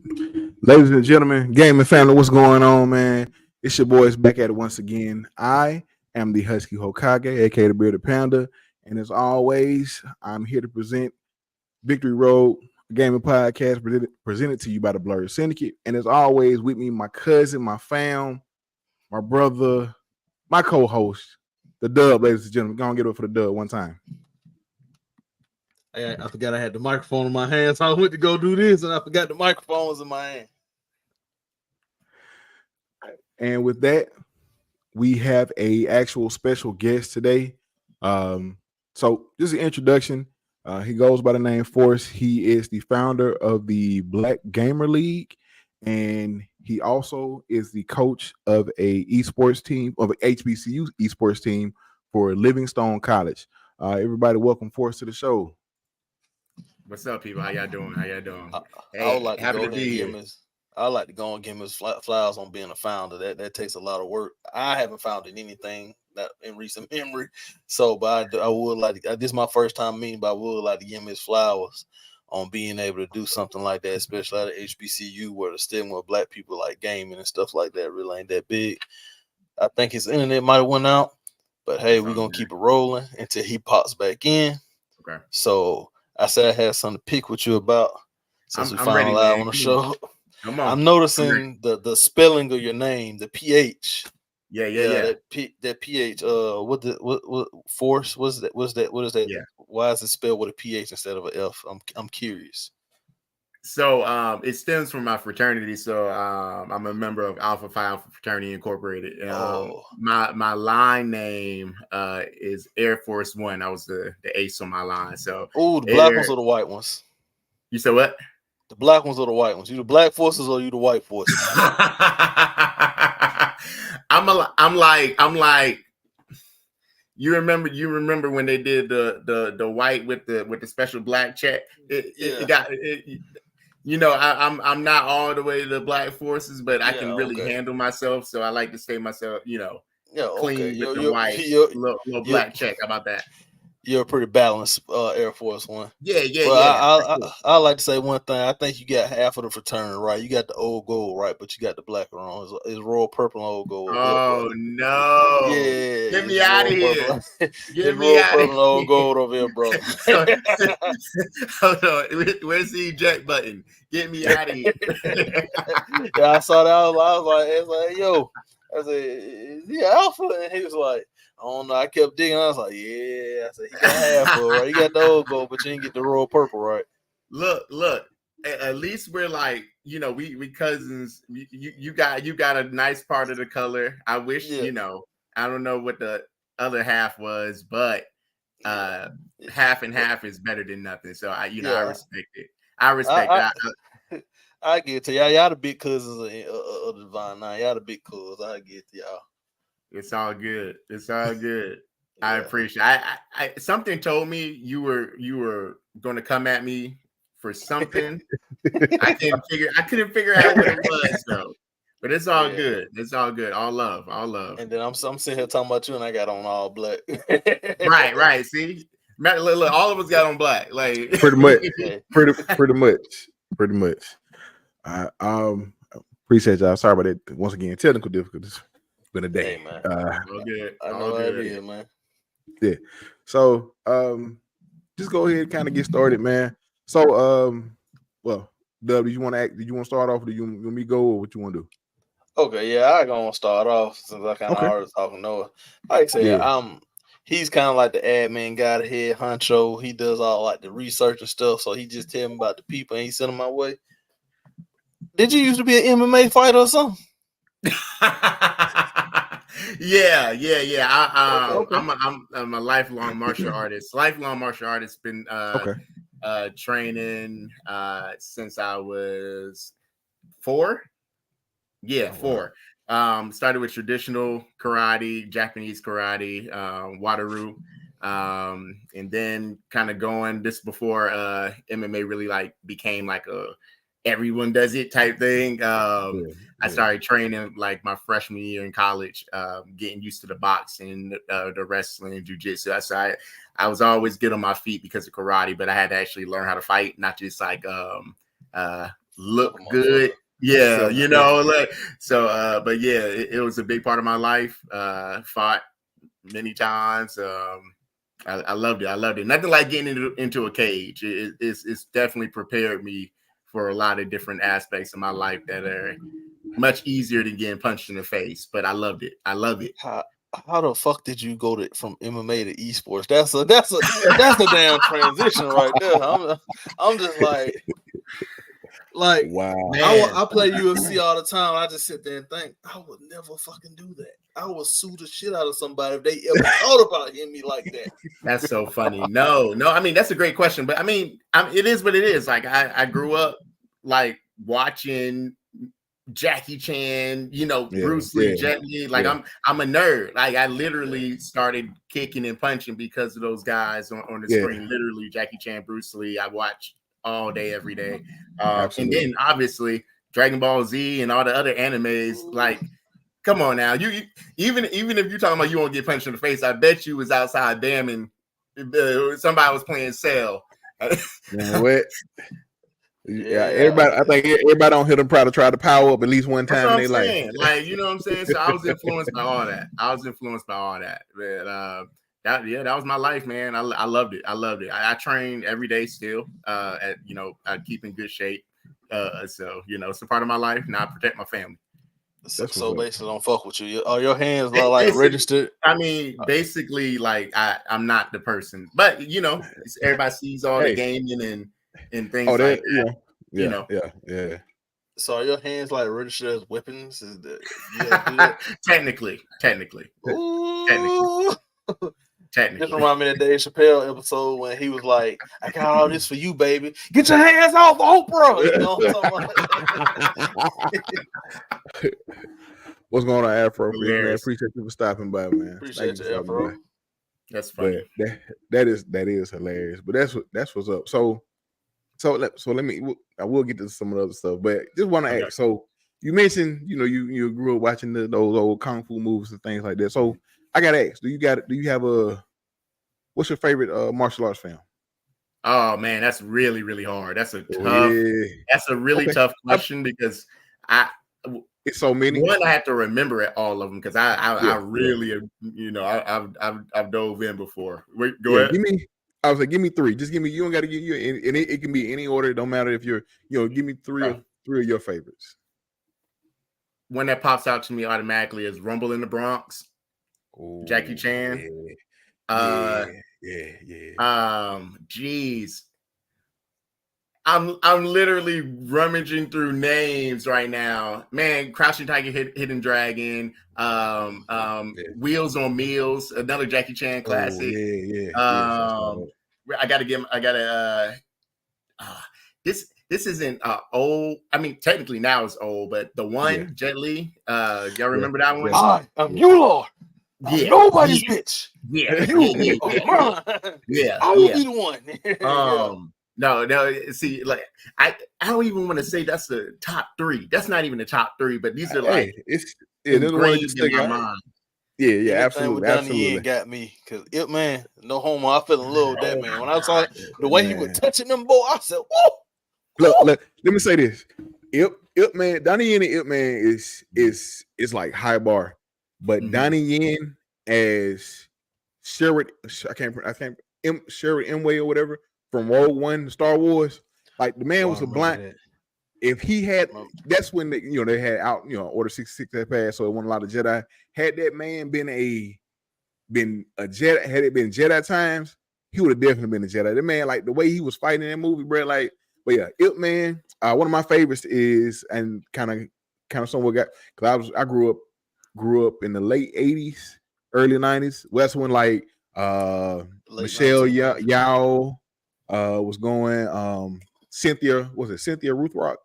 Ladies and gentlemen, gaming family, what's going on, man? It's your boys back at it once again. I am the Husky Hokage, aka the Bearded Panda, and as always, I'm here to present Victory Road Gaming Podcast, presented to you by the Blurred Syndicate. And as always, with me, my cousin, my fam, my brother, my co-host, the Dub, ladies and gentlemen. Go on, get up for the Dub one time. I forgot I had the microphone in my hand, so I went to go do this, and I forgot the microphone was in my hand. And with that, we have a actual special guest today. So just an introduction. He goes by the name Phorce. He is the founder of the Black Gamer League, and he also is the coach of a esports team, of an HBCU esports team for Livingstone College. Everybody, welcome Phorce to the show. What's up, people? How y'all doing? I would like to go and give him his flowers on being a founder. That takes a lot of work. I haven't founded anything that in recent memory, but I would like to. This is my first time meeting, but I would like to give him his flowers on being able to do something like that, especially at HBCU where the stigma of black people like gaming and stuff like that really ain't that big. I think his internet might have went out, but hey, we're gonna keep it rolling until he pops back in. Okay. So I said I had something to pick with you about since we finally live on the show. Come on. I'm noticing the spelling of your name, the PH. Yeah. That PH. What Phorce? What is that? Yeah. Why is it spelled with a PH instead of an F? I'm curious. So it stems from my fraternity. So I'm a member of Alpha Phi Alpha Fraternity Incorporated. My line name is Air Force One. I was the ace on my line. So the black ones or the white ones? You said what? The black ones or the white ones? You the black forces or you the white forces? I'm like. You remember when they did the white with the special black check? I'm not all the way to the black forces, but I can really handle myself. So I like to stay myself, clean with the white little black check. How about that? You're a pretty balanced Air Force One. Yeah. I like to say one thing. I think you got half of the fraternity right. You got the old gold right, but you got the black wrong. It's royal purple and old gold. Oh no! Yeah, get me out of here! Get me out of here! Old gold over here, bro. Hold on. Where's the eject button? Get me out of here! Yeah, I saw that. I was like, yo. I said, yeah, Alpha, and he was like, I don't know. I kept digging. I was like, yeah. I said, he got half of it, right? You got the old gold, but you didn't get the royal purple, right? Look. At least we're like, we cousins. You got a nice part of the color. I wish, I don't know what the other half was, but half and half is better than nothing. So I respect it. I respect that. I get to y'all. Y'all the big cousins of the Divine Nine. Y'all the big cousins. I get to y'all. It's all good. Yeah. I appreciate it. I something told me you were going to come at me for something. I couldn't figure out what it was though. But it's all good. It's all good. All love. And then I'm sitting here talking about you, and I got on all black. Right. See, look, all of us got on black. Like pretty much. I appreciate y'all. Sorry about that. Once again, technical difficulties. It's been a day. Hey, man. All good. I know how it is, man. Yeah. So just go ahead and kind of get started, man. So well, Dub, did you want to start off, or do you want me to go, or what you want to do? Okay, yeah, I'm gonna start off since I kind of already talking Noah. Like I said, he's kind of like the admin guy, the head honcho. He does all like the research and stuff. So he just tell me about the people and he sent them my way. Did you used to be an MMA fighter or something? Yeah. I'm a lifelong martial artist. Been training since I was 4. Yeah, 4. Started with traditional karate, Japanese karate, Wataru, and then kind of going this before MMA really like became like a everyone does it type thing. I started training like my freshman year in college, getting used to the boxing, the wrestling, and jiu-jitsu. So I was always good on my feet because of karate, but I had to actually learn how to fight, not just like look good. Yeah, you know, like so. But yeah, it was a big part of my life. Fought many times. I loved it. I loved it. Nothing like getting into a cage. It's definitely prepared me for a lot of different aspects of my life that are much easier than getting punched in the face. But I loved it. I love it. How the fuck did you go from MMA to esports? That's a damn transition right there. I'm just like wow. I play UFC all the time. I just sit there and think I would never fucking do that. I would sue the shit out of somebody if they ever thought about hitting me like that. That's so funny. No. I mean, that's a great question, but I mean, it is what it is. Like I grew up like watching Jackie Chan, you know, Bruce Lee, Jet Li. Like I'm a nerd. Like I literally started kicking and punching because of those guys on the screen. Literally, Jackie Chan, Bruce Lee. I watch all day, every day. And then obviously Dragon Ball Z and all the other animes. Like, come on now, you even if you're talking about you won't get punched in the face, I bet you was outside damming. Somebody was playing Cell. What? Yeah, everybody. I think everybody on here them probably try to power up at least one time in their life. Like, you know what I'm saying? So I was influenced by all that. But that was my life, man. I loved it. I train every day still. I keep in good shape. So you know, it's a part of my life. Now I protect my family. So basically, don't fuck with you. Are your hands are like registered? I mean, basically, like I'm not the person, but you know, everybody sees all the gaming and things like that. You know. Yeah. So are your hands like registered as weapons? Is that technically? Ooh. Technically. This reminds me of the Dave Chappelle episode when he was like, "I got all this for you, baby. Get your hands off Oprah." You know what I'm talking about? What's going on, Afro? Man? Appreciate you for stopping by, man. Appreciate you, Afro. That's funny. But that is hilarious. But that's what's up. So let me. I will get to some of the other stuff, but just want to ask. So you mentioned, you know, you grew up watching those old kung fu movies and things like that. So I gotta ask, do you have what's your favorite martial arts film? Oh man, that's really, really hard. That's a really tough question because it's so many. One, I have to remember all of them because I really, you know, I've dove in before. Wait, go ahead. Give me three. Just give me. You don't got to give you, and it can be any order. It don't matter if you're, you know. Give me three of your favorites. One that pops out to me automatically is Rumble in the Bronx. Ooh, Jackie Chan. Geez. I'm literally rummaging through names right now. Man, Crouching Tiger, Hidden Dragon, Wheels on Meals, another Jackie Chan classic. This isn't old. I mean, technically now it's old, but the one, Jet Li, y'all remember that one? I'm you, Lord. Nobody's bitch. I will be the one. No. See, like I don't even want to say that's the top three. That's not even the top three. But these are like it's ingrained in my mind. Yeah, absolutely. Absolutely got me because man, no homo. I fell in love with that man. When I saw the way he was touching them boy, I said, "Whoa!" Look. Let me say this: Ip man, Donnie Yen and Ip man is like high bar, but Donnie Yen as Sherrod, Sherrod Imway or whatever from Rogue One, Star Wars, like the man was a blind. If he had, that's when they had out, Order 66 that passed, so it wasn't a lot of Jedi. Had that man been a Jedi, had it been Jedi times, he would have definitely been a Jedi. The man, like the way he was fighting in that movie, bro, like, but yeah, Ip Man, one of my favorites is, and kind of somewhat got, because I grew up in the late 80s, early 90s. Well, that's when like Michelle Yao was going, Cynthia Ruthrock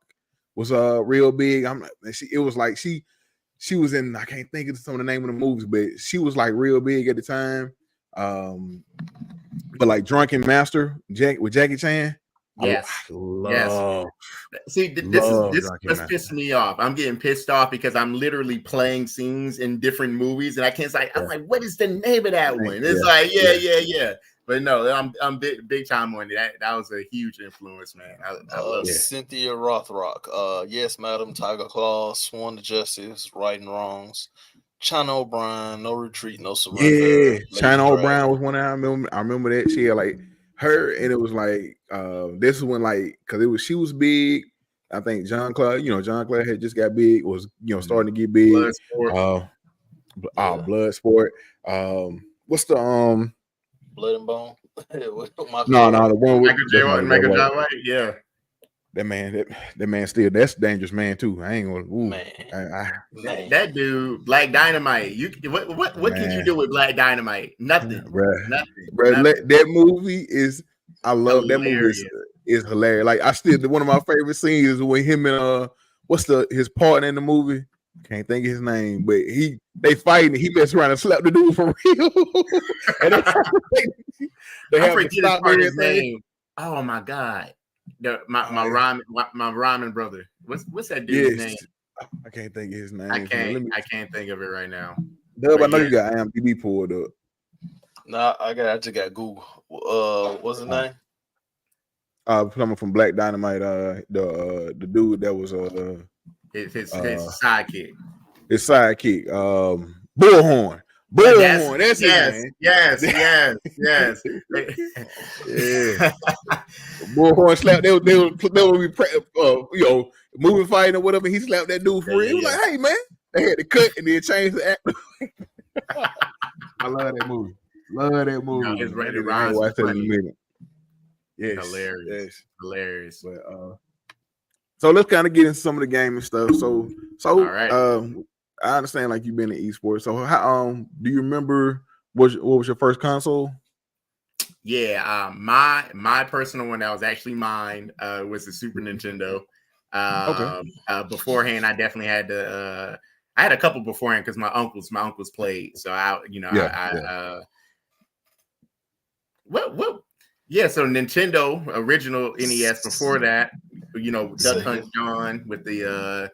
was real big. She was in, I can't think of some of the name of the movies, but she was like real big at the time. But like Drunken Master with Jackie Chan, Yes. Love. See, this is what's pissing me off. I'm getting pissed off because I'm literally playing scenes in different movies, and I can't say. I'm like, what is the name of that one? It's like, yeah. But no, I'm big time on it. That was a huge influence, man. I love it. Cynthia Rothrock. Yes, madam. Tiger Claw, Sworn to Justice, Right and Wrongs. China O'Brien, No Retreat, No Surrender. Yeah, China O'Brien was one I remember. I remember that she had like her, and it was like this is when like because she was big. I think John Claude had just got big, was starting to get big. Bloodsport. What's the Blood and Bone? No, the one with Michael J. White. Yeah. That man still, that's a dangerous man too. I ain't gonna that dude, Black Dynamite. What can you do with Black Dynamite? Nothing. Bruh. That movie is hilarious. That movie is hilarious. Like one of my favorite scenes is when him and his partner in the movie. Can't think of his name, but they fighting. He messed around and slapped the dude for real. And they have to stop his name. Oh my god. My ramen brother. What's that dude's name? I can't think of his name. I can't think of it right now. Dub, I know you got IMDb pulled up. Nah, I just got Google. What's his name? Coming from Black Dynamite. The dude that was his sidekick. His sidekick. Bullhorn. Bullhorn. That's his name. Yes. Yeah. Bullhorn slapped. They would be movie fighting or whatever. He slapped that dude for real. He was like, "Hey man," they had to cut and then change the act. I love that movie. No, it's rated R. Watch that in a minute. Yes, hilarious. But so let's kind of get into some of the gaming stuff. So all right. I understand like you've been in esports. So how do you remember what was your first console? Yeah, my personal one that was actually mine was the Super Nintendo. Beforehand, I definitely had I had a couple beforehand because my uncles played. So so Nintendo original NES before that, Duck Hunt John with the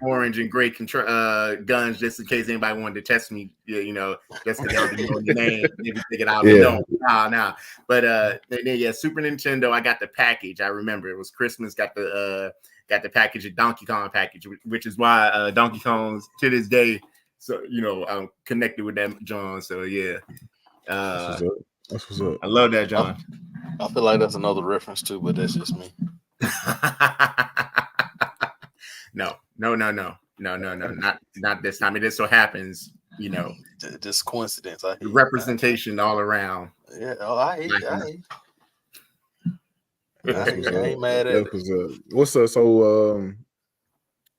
orange and gray guns, just in case anybody wanted to test me, just because I didn't know the name, maybe take it out. Nah. But then Super Nintendo, I got the package. I remember it was Christmas. Got the package, a Donkey Kong package, which is why Donkey Kong's to this day. So I'm connected with that John. So yeah. That's what's up. I love that, John. I feel like that's another reference too, but that's just me. No, not this time. It just so happens, just coincidence. Representation all around. Yeah, I ain't mad at it. What's up? So,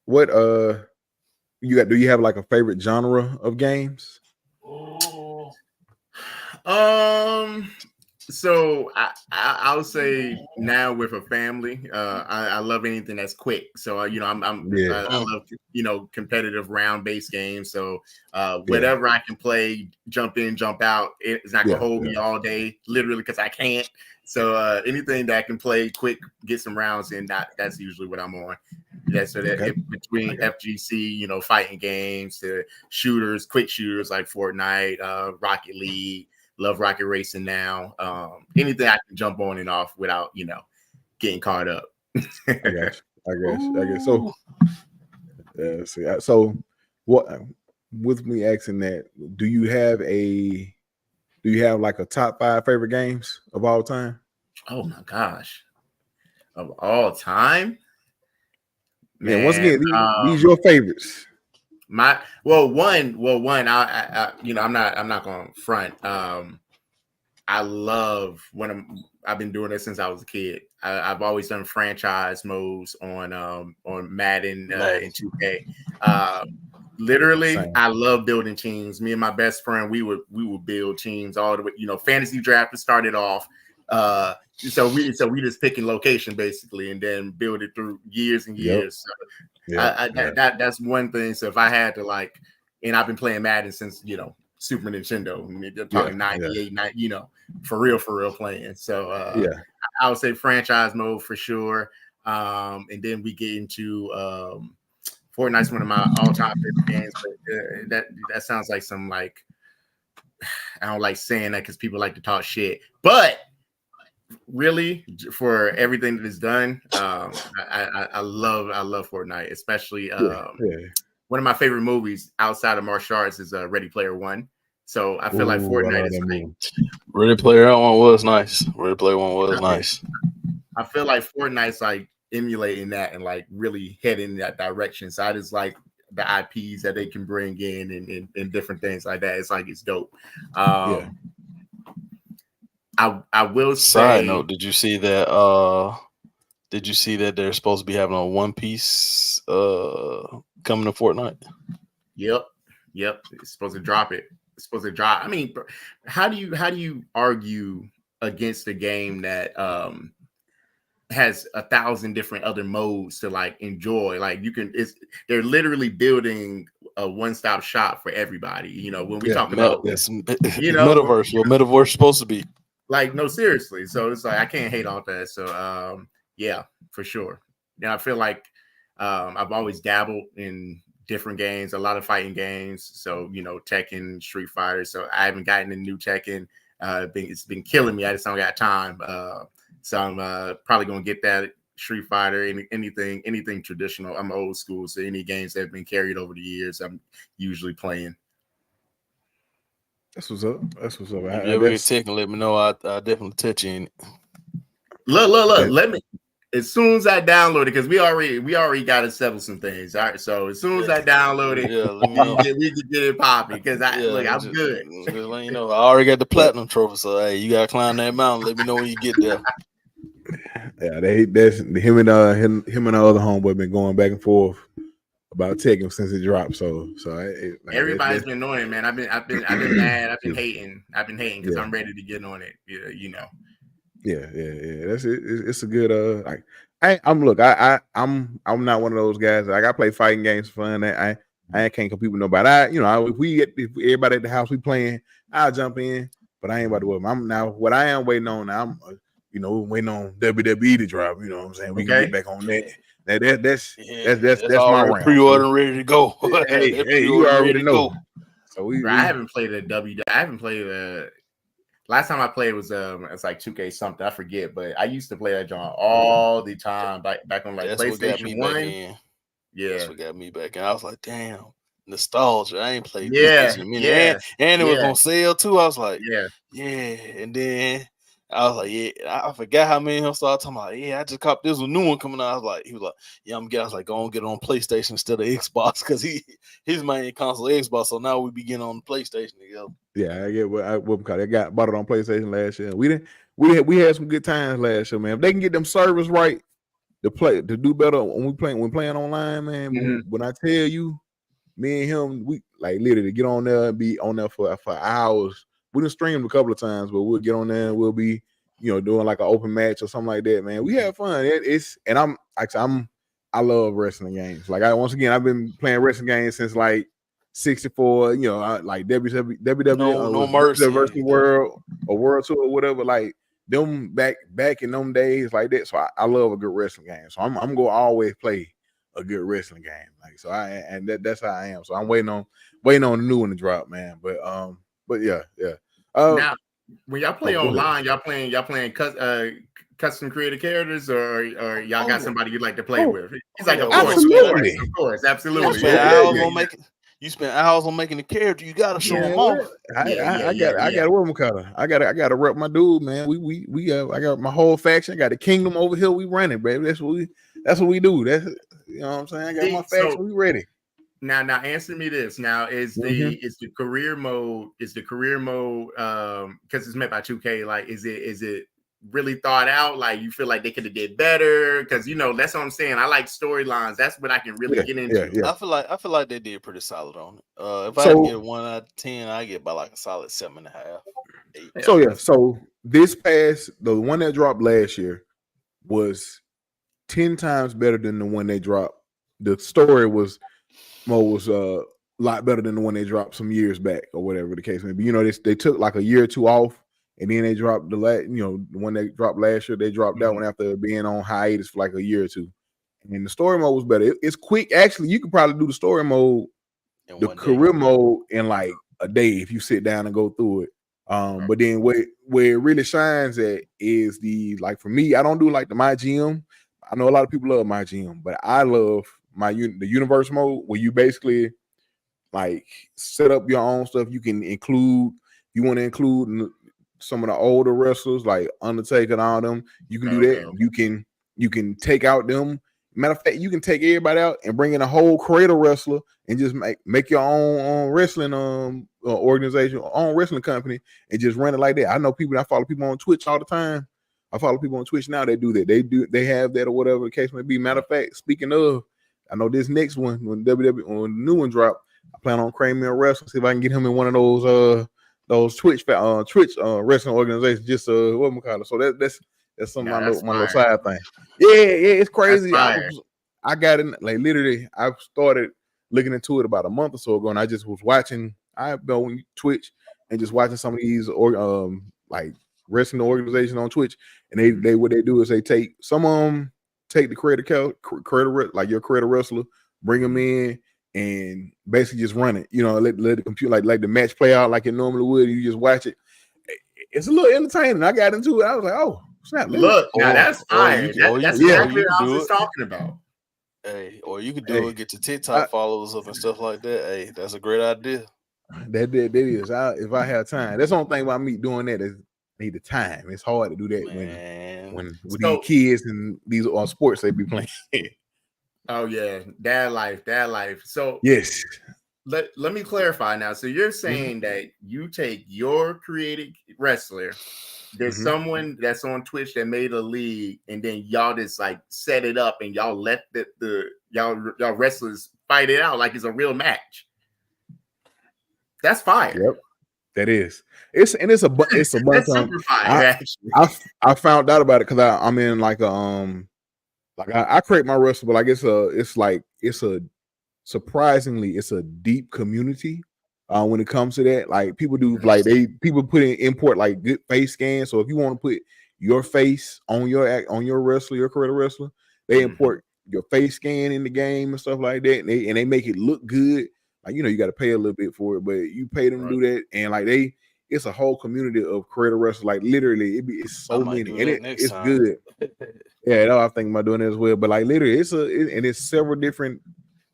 what you got? Do you have like a favorite genre of games? So I would say now with a family, I love anything that's quick. So I love competitive round based games. So whatever I can play, jump in, jump out, it's not gonna hold me all day, literally, because I can't. So anything that I can play quick, get some rounds in, that's usually what I'm on. Between FGC, fighting games to shooters, quick shooters like Fortnite, Rocket League. Love Rocket Racing now. Anything I can jump on and off without, getting caught up. I guess. So, so what? With me asking that, do you have like a top 5 favorite games of all time? Oh my gosh, of all time. Man, once again, these your favorites. One. I'm not going to front. I love I've been doing this since I was a kid. I've always done franchise modes on Madden and 2K. Literally, same. I love building teams. Me and my best friend, we would build teams all the way. Fantasy draft started off. So we just picking location basically, and then build it through years and years. So that's one thing. So if I had to and I've been playing Madden since Super Nintendo. They're talking 98, for real playing. So I would say franchise mode for sure. And then we get into Fortnite's one of my all-time favorite games, but that sounds like some like, I don't like saying that because people like to talk shit, but really for everything that is done, I love Fortnite, especially one of my favorite movies outside of martial arts is Ready Player One. So I feel like Fortnite is like, Ready Player One was nice. Ready Player One was nice. I feel like Fortnite's like emulating that and like really heading in that direction. So I just like the IPs that they can bring in and different things like that. It's like it's dope. I will say. Side note, did you see that? Did you see that they're supposed to be having a One Piece coming to Fortnite? Yep. It's supposed to drop it. It's supposed to drop. I mean, how do you argue against a game that has 1,000 different other modes to like enjoy? Like they're literally building a one-stop shop for everybody. When we talk about metaverse, what metaverse is supposed to be. Like, no, seriously. So it's like I can't hate on that. So yeah, for sure. Now I feel like I've always dabbled in different games, a lot of fighting games. So Tekken, Street Fighter. So I haven't gotten a new Tekken. It's been killing me. I just don't got time. So I'm probably gonna get that Street Fighter, anything traditional. I'm old school, so any games that have been carried over the years, I'm usually playing. That's what's up. If you ever get Tekken, let me know. I definitely touch you in it. Look. Let me. As soon as I download it, because we already got to settle some things. All right, so as soon as I download it, let me know. We can get it popping. Because I'm good. Just let you know, I already got the platinum trophy. So hey, you gotta climb that mountain. Let me know when you get there. Yeah, that's him and the other homeboy been going back and forth about Tekken since it dropped. So everybody's been on it, man. I've been mad. I've been hating because I'm ready to get on it. Yeah. That's it. It's a good I'm not one of those guys. Like I play fighting games for fun. I can't compete with nobody. If everybody at the house we playing, I'll jump in, but I ain't about to with them. I'm now what I am waiting on now. I'm waiting on WWE to drop. You know what I'm saying? We can get back on that. That's my round. Pre-order and ready to go. Hey, you already know. So I haven't played I haven't played last time I played was it's like 2K something. I forget, but I used to play that John all the time back on like PlayStation 1. Yeah, that's what got me back in. I was like, damn, nostalgia. I ain't played this in a minute. And it was on sale too. I was like, yeah. And then I was like, yeah. I forgot how many of him started talking about. Yeah, I just caught this one new one coming out. He was like, yeah, I was like, go on, get it on PlayStation instead of Xbox because his main console Xbox. So now we be getting on the PlayStation together. Yeah, I get what I bought it on PlayStation last year. We had some good times last year, man. If they can get them servers right to do better when playing online, man. Mm-hmm. When I tell you, me and him, we like literally get on there and be on there for hours. We done streamed a couple of times, but we'll get on there and we'll be, doing like an open match or something like that, man. We have fun. I love wrestling games. Like I've been playing wrestling games since like 64. Like WWE, no mercy versus World or World Tour or whatever. Like them back in them days like that. So I love a good wrestling game. So I'm gonna always play a good wrestling game. Like so that's how I am. So I'm waiting on the new one to drop, man. But yeah. Now, when y'all play online, y'all playing custom created characters, or y'all got somebody you like to play with? He's like, of course, absolutely. You spend hours on making the character. You gotta show them off. I got a woman cutter. I got to rep my dude, man. I got my whole faction. I got the kingdom over here. We running, baby. That's what we do. That's what I'm saying. I got my faction. We ready. Now answer me this. Now is the career mode because it's made by 2K, like is it really thought out? Like you feel like they could have did better? Because that's what I'm saying. I like storylines. That's what I can really get into. Yeah. I feel like they did pretty solid on it. If I had to get a 1 out of 10, I get by like a solid 7.5. 8. So this the one that dropped last year was 10 times better than the one they dropped. The story was a lot better than the one they dropped some years back or whatever the case may be. You know, they took like a year or two off, and then they dropped the one they dropped last year. They dropped that one after being on hiatus for like a year or two. And the story mode was better. It's quick. Actually, you could probably do the story mode, the career mode in like a day if you sit down and go through it. But then where it really shines at is for me, I don't do like the My GM. I know a lot of people love My GM, but I love the universe mode where you basically like set up your own stuff. You can include, you want to include some of the older wrestlers like Undertaker and all them. You can do that. You can take out them. Matter of fact, you can take everybody out and bring in a whole creator wrestler and just make your own wrestling organization, own wrestling company, and just run it like that. I know people. I follow people on Twitch all the time. I follow people on Twitch now. They do that. They have that or whatever the case may be. Matter of fact, speaking of, I know this next one when the new one drop, I plan on creating me a wrestler. See if I can get him in one of those Twitch wrestling organizations. Just what we call it. So that's some my little side thing. Yeah, it's crazy. I got in like literally. I started looking into it about a month or so ago, and I just was watching. I've been on Twitch and just watching some of these like wrestling organization on Twitch, and they what they do is they take take the creator like your creator wrestler, bring them in, and basically just run it. You know, let the computer like the match play out like it normally would. You just watch it. It's a little entertaining. I got into it. I was like, oh. Look, now that's fire. That's exactly what I was just talking about. Hey, or you could do it, get your TikTok followers up and stuff like that. Hey, that's a great idea. That is. If I have time, that's the only thing about me doing that is need the time. It's hard to do that when with these kids and these sports they be playing. Oh yeah, dad life. So yes. Let me clarify now. So you're saying that you take your created wrestler. There's someone that's on Twitch that made a league, and then y'all just like set it up, and y'all let y'all wrestlers fight it out like it's a real match. That's fire. Yep, that is. It's a bunch. That's super fire. Actually, I found out about it because I'm in like I create my wrestler, but like it's a surprisingly it's a deep community. When it comes to that, like people do, like people put in import like good face scans. So if you want to put your face on your wrestler, your creator wrestler, they import your face scan in the game and stuff like that, and they make it look good. Like you got to pay a little bit for it, but you pay them to do that, and like it's a whole community of creator wrestlers. Like literally, it's so many, and it's good. Yeah, I was thinking about doing it as well, but like literally, it's several different.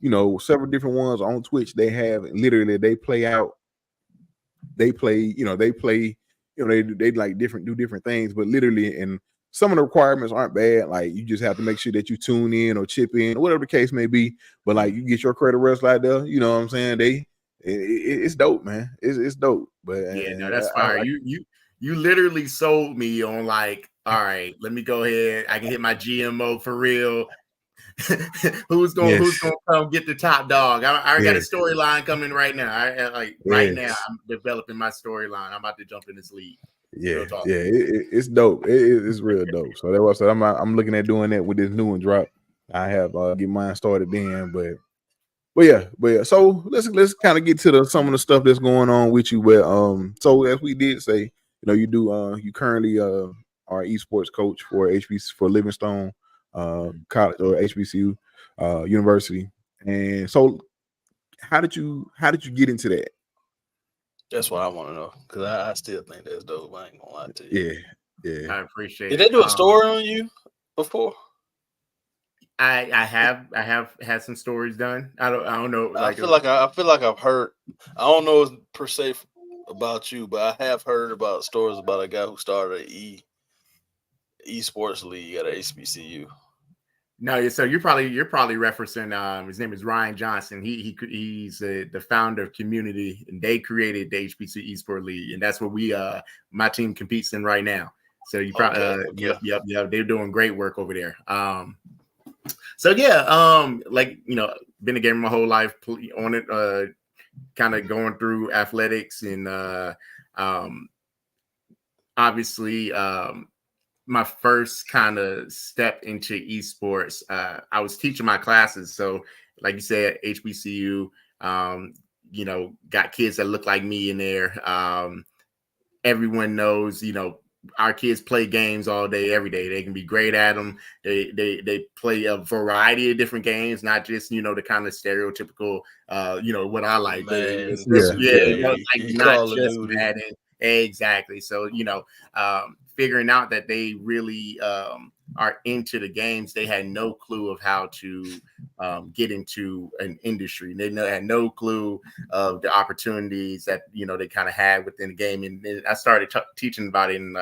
Several different ones on Twitch. They have literally they play, they like do different things, but literally, and some of the requirements aren't bad. Like you just have to make sure that you tune in or chip in, whatever the case may be. But like you get your creator wrestler out there, you know what I'm saying? It's dope, man. It's dope. But yeah, no, that's fire. You literally sold me on like, all right, let me go ahead. I can hit my GMO for real. who's gonna come get the top dog? I already got a storyline coming right now. Right now I'm developing my storyline. I'm about to jump in this league. It's dope. It's real dope. So that's what I said. I'm looking at doing that with this new one drop. I have get mine started then, but yeah. So let's kind of get to some of the stuff that's going on with you. But so as we did say, you do you currently are esports coach for Livingstone college or HBCU university. And so how did you get into that? That's what I want to know, because I still think that's dope. I ain't gonna lie to you. Yeah. I appreciate it. Did they do a story on you before? I have had some stories done. I don't know. I feel like I've heard. I don't know per se about you, but I have heard about stories about a guy who started an esports league at a HBCU. No, so you're probably referencing his name is Ryan Johnson. He's the founder of Community, and they created the HBCU Esports League, and that's what my team competes in right now. So you probably yep, they're doing great work over there. So yeah, been a gamer my whole life, on it, kind of going through athletics and obviously my first kind of step into esports, I was teaching my classes. So like you said, HBCU, got kids that look like me in there. Everyone knows, our kids play games all day, every day. They can be great at them. They play a variety of different games, not just, the kind of stereotypical, what I like. Not just Madden. Exactly. So, figuring out that they really are into the games, they had no clue of how to get into an industry. They had no clue of the opportunities that, they kind of had within the game. And I started teaching about it in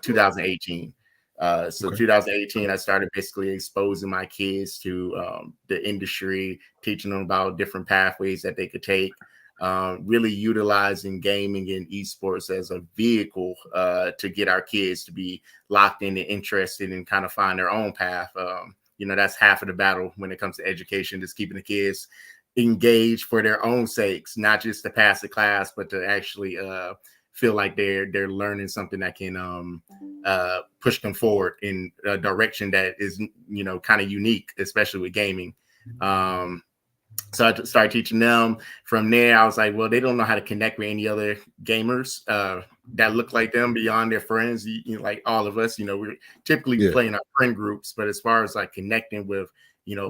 2018. 2018, I started basically exposing my kids to the industry, teaching them about different pathways that they could take. Really utilizing gaming and esports as a vehicle to get our kids to be locked in and interested and kind of find their own path. That's half of the battle when it comes to education, just keeping the kids engaged for their own sakes, not just to pass the class, but to actually feel like they're learning something that can push them forward in a direction that is, kind of unique, especially with gaming. So I started teaching them. From there, I was like, well, they don't know how to connect with any other gamers that look like them beyond their friends. Like all of us, we're typically playing our friend groups. But as far as like connecting with,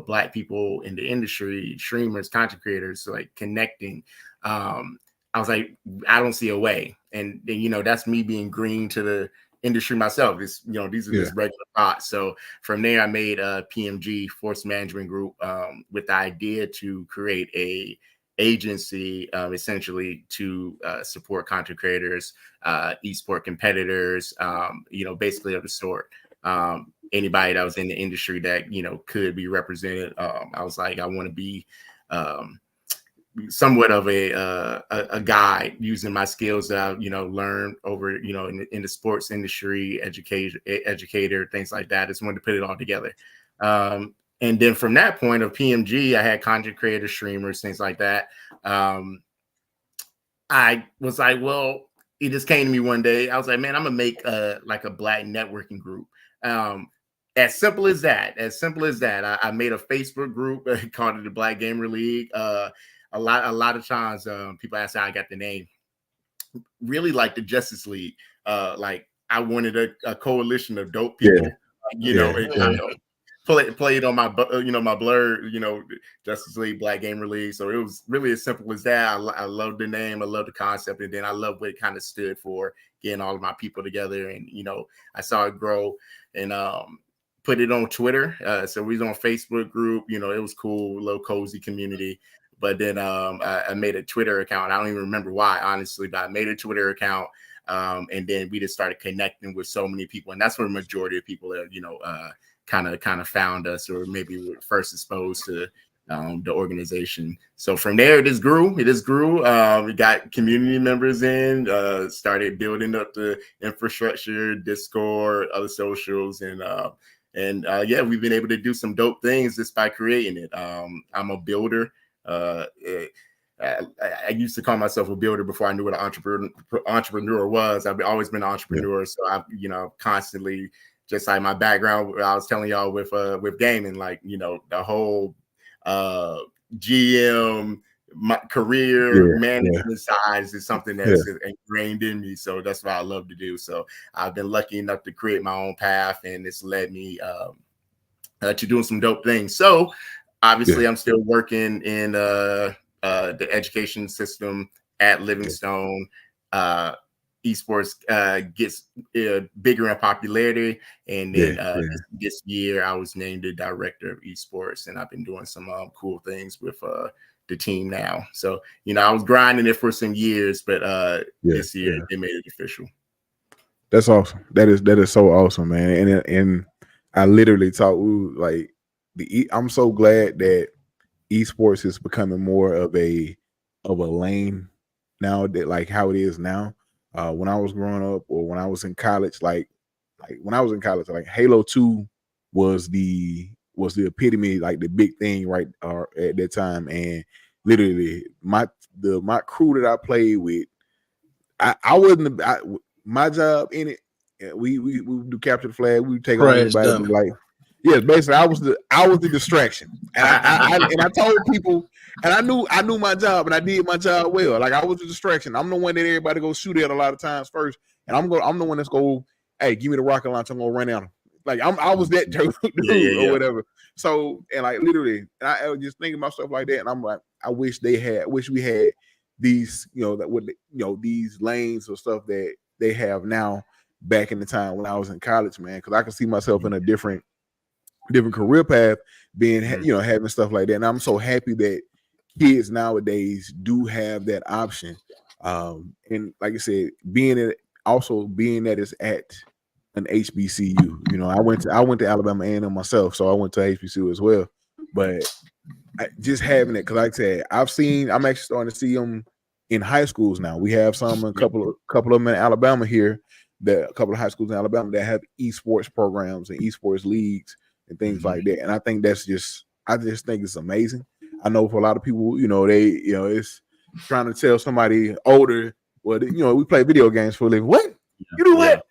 Black people in the industry, streamers, content creators, like connecting, I was like, I don't see a way. And that's me being green to the industry myself. These are just regular thoughts. So from there, I made a PMG, Phorce Management Group, with the idea to create a agency, essentially to support content creators, esport competitors, basically of the sort. Anybody that was in the industry that could be represented. I was like, I want to be somewhat of a guide using my skills that I learned over in the sports industry, educator, things like that. I just wanted to put it all together. And then from that point of PMG, I had content creators, streamers, things like that. I was like, well, it just came to me one day. I was like, man, I'm gonna make like a Black networking group. As simple as that. I made a Facebook group called it the Black Gamer League. A lot of times people ask how I got the name. Really like the Justice League. Like I wanted a coalition of dope people, and kind of play it on my my blur, Justice League, Black Gamer League. So it was really as simple as that. I love the name, I love the concept, and then I love what it kind of stood for, getting all of my people together. And I saw it grow and put it on Twitter. So we was on Facebook group. It was cool, little cozy community. But then I made a Twitter account. I don't even remember why, honestly, but I made a Twitter account. And then we just started connecting with so many people. And that's where the majority of people that, kind of found us, or maybe were first exposed to the organization. So from there, it just grew. We got community members in, started building up the infrastructure, Discord, other socials, and we've been able to do some dope things just by creating it. I'm a builder. I used to call myself a builder before I knew what an entrepreneur was. I've always been an entrepreneur, so I've constantly, just like my background, I was telling y'all with gaming, like the whole GM career management size is something that's ingrained in me. So that's what I love to do. So I've been lucky enough to create my own path, and it's led me to doing some dope things. So obviously, I'm still working in the education system at Livingstone. Esports gets bigger in popularity, and then this year I was named the director of esports, and I've been doing some cool things with the team now. So I was grinding it for some years, but this year they made it official. That's awesome. That is so awesome, man. And I literally thought like I'm so glad that esports is becoming more of a lane now, that like how it is now. When I was growing up, or when I was in college, like Halo 2 was the epitome, like the big thing right at that time. And literally my crew that I played with, I wasn't my job in it. We do capture the flag. We take on everybody, like Yes, basically, I was the distraction, and I told people, and I knew my job, and I did my job well. Like I was the distraction. I'm the one that everybody go shoot at a lot of times first, and I'm the one that's go, hey, give me the rocket launch. I'm gonna run out. Like I was that dude or whatever. So and like literally, I was just thinking about stuff like that, and I'm like, I wish we had these, these lanes or stuff that they have now back in the time when I was in college, man, because I can see myself in a different career path being having stuff like that. And I'm so happy that kids nowadays do have that option. And like I said, being that it's at an HBCU. I went to Alabama A&M myself, so I went to HBCU as well. But just having it, because like I said, I'm actually starting to see them in high schools now. We have a couple of them in Alabama here, a couple of high schools in Alabama that have esports programs and esports leagues and things like that. And I think I just think it's amazing. I know for a lot of people, it's trying to tell somebody older, well, we play video games for a living. What? You do what?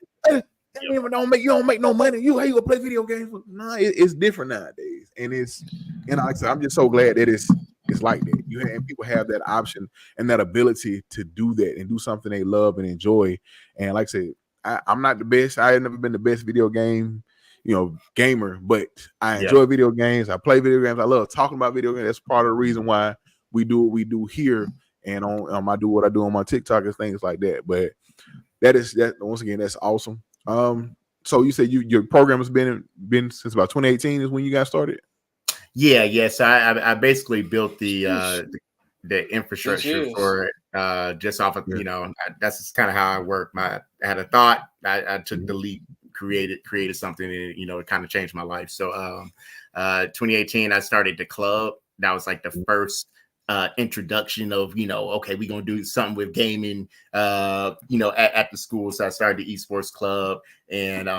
You don't make no money. How you gonna play video games? No, it's different nowadays. And like I said, I'm just so glad that it's like that. And people have that option and that ability to do that and do something they love and enjoy. And like I said, I'm not the best. I have never been the best video game gamer, but I enjoy video games. I play video games. I love talking about video games. That's part of the reason why we do what we do here, and I do what I do on my TikTok and things like that. But that once again, that's awesome. So you said your program has been since about 2018 is when you guys started? Yes. I basically built the infrastructure for it just off of that's just kind of how I work. I had a thought, I took the leap, created something, and it kind of changed my life. So 2018 I started the club. That was like the first introduction of okay, we're gonna do something with gaming at the school. So I started the esports club, and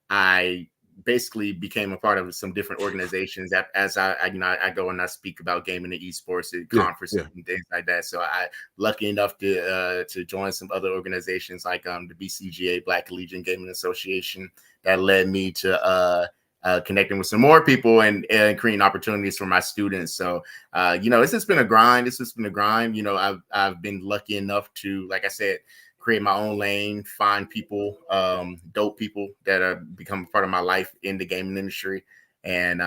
I basically became a part of some different organizations that as I go and I speak about gaming and esports at conferences and things like that. So I lucky enough to join some other organizations like the BCGA, Black Collegiate Gaming Association, that led me to connecting with some more people and creating opportunities for my students. So it's just been a grind. I've been lucky enough to, like I said, create my own lane, find people, dope people that have become part of my life in the gaming industry. And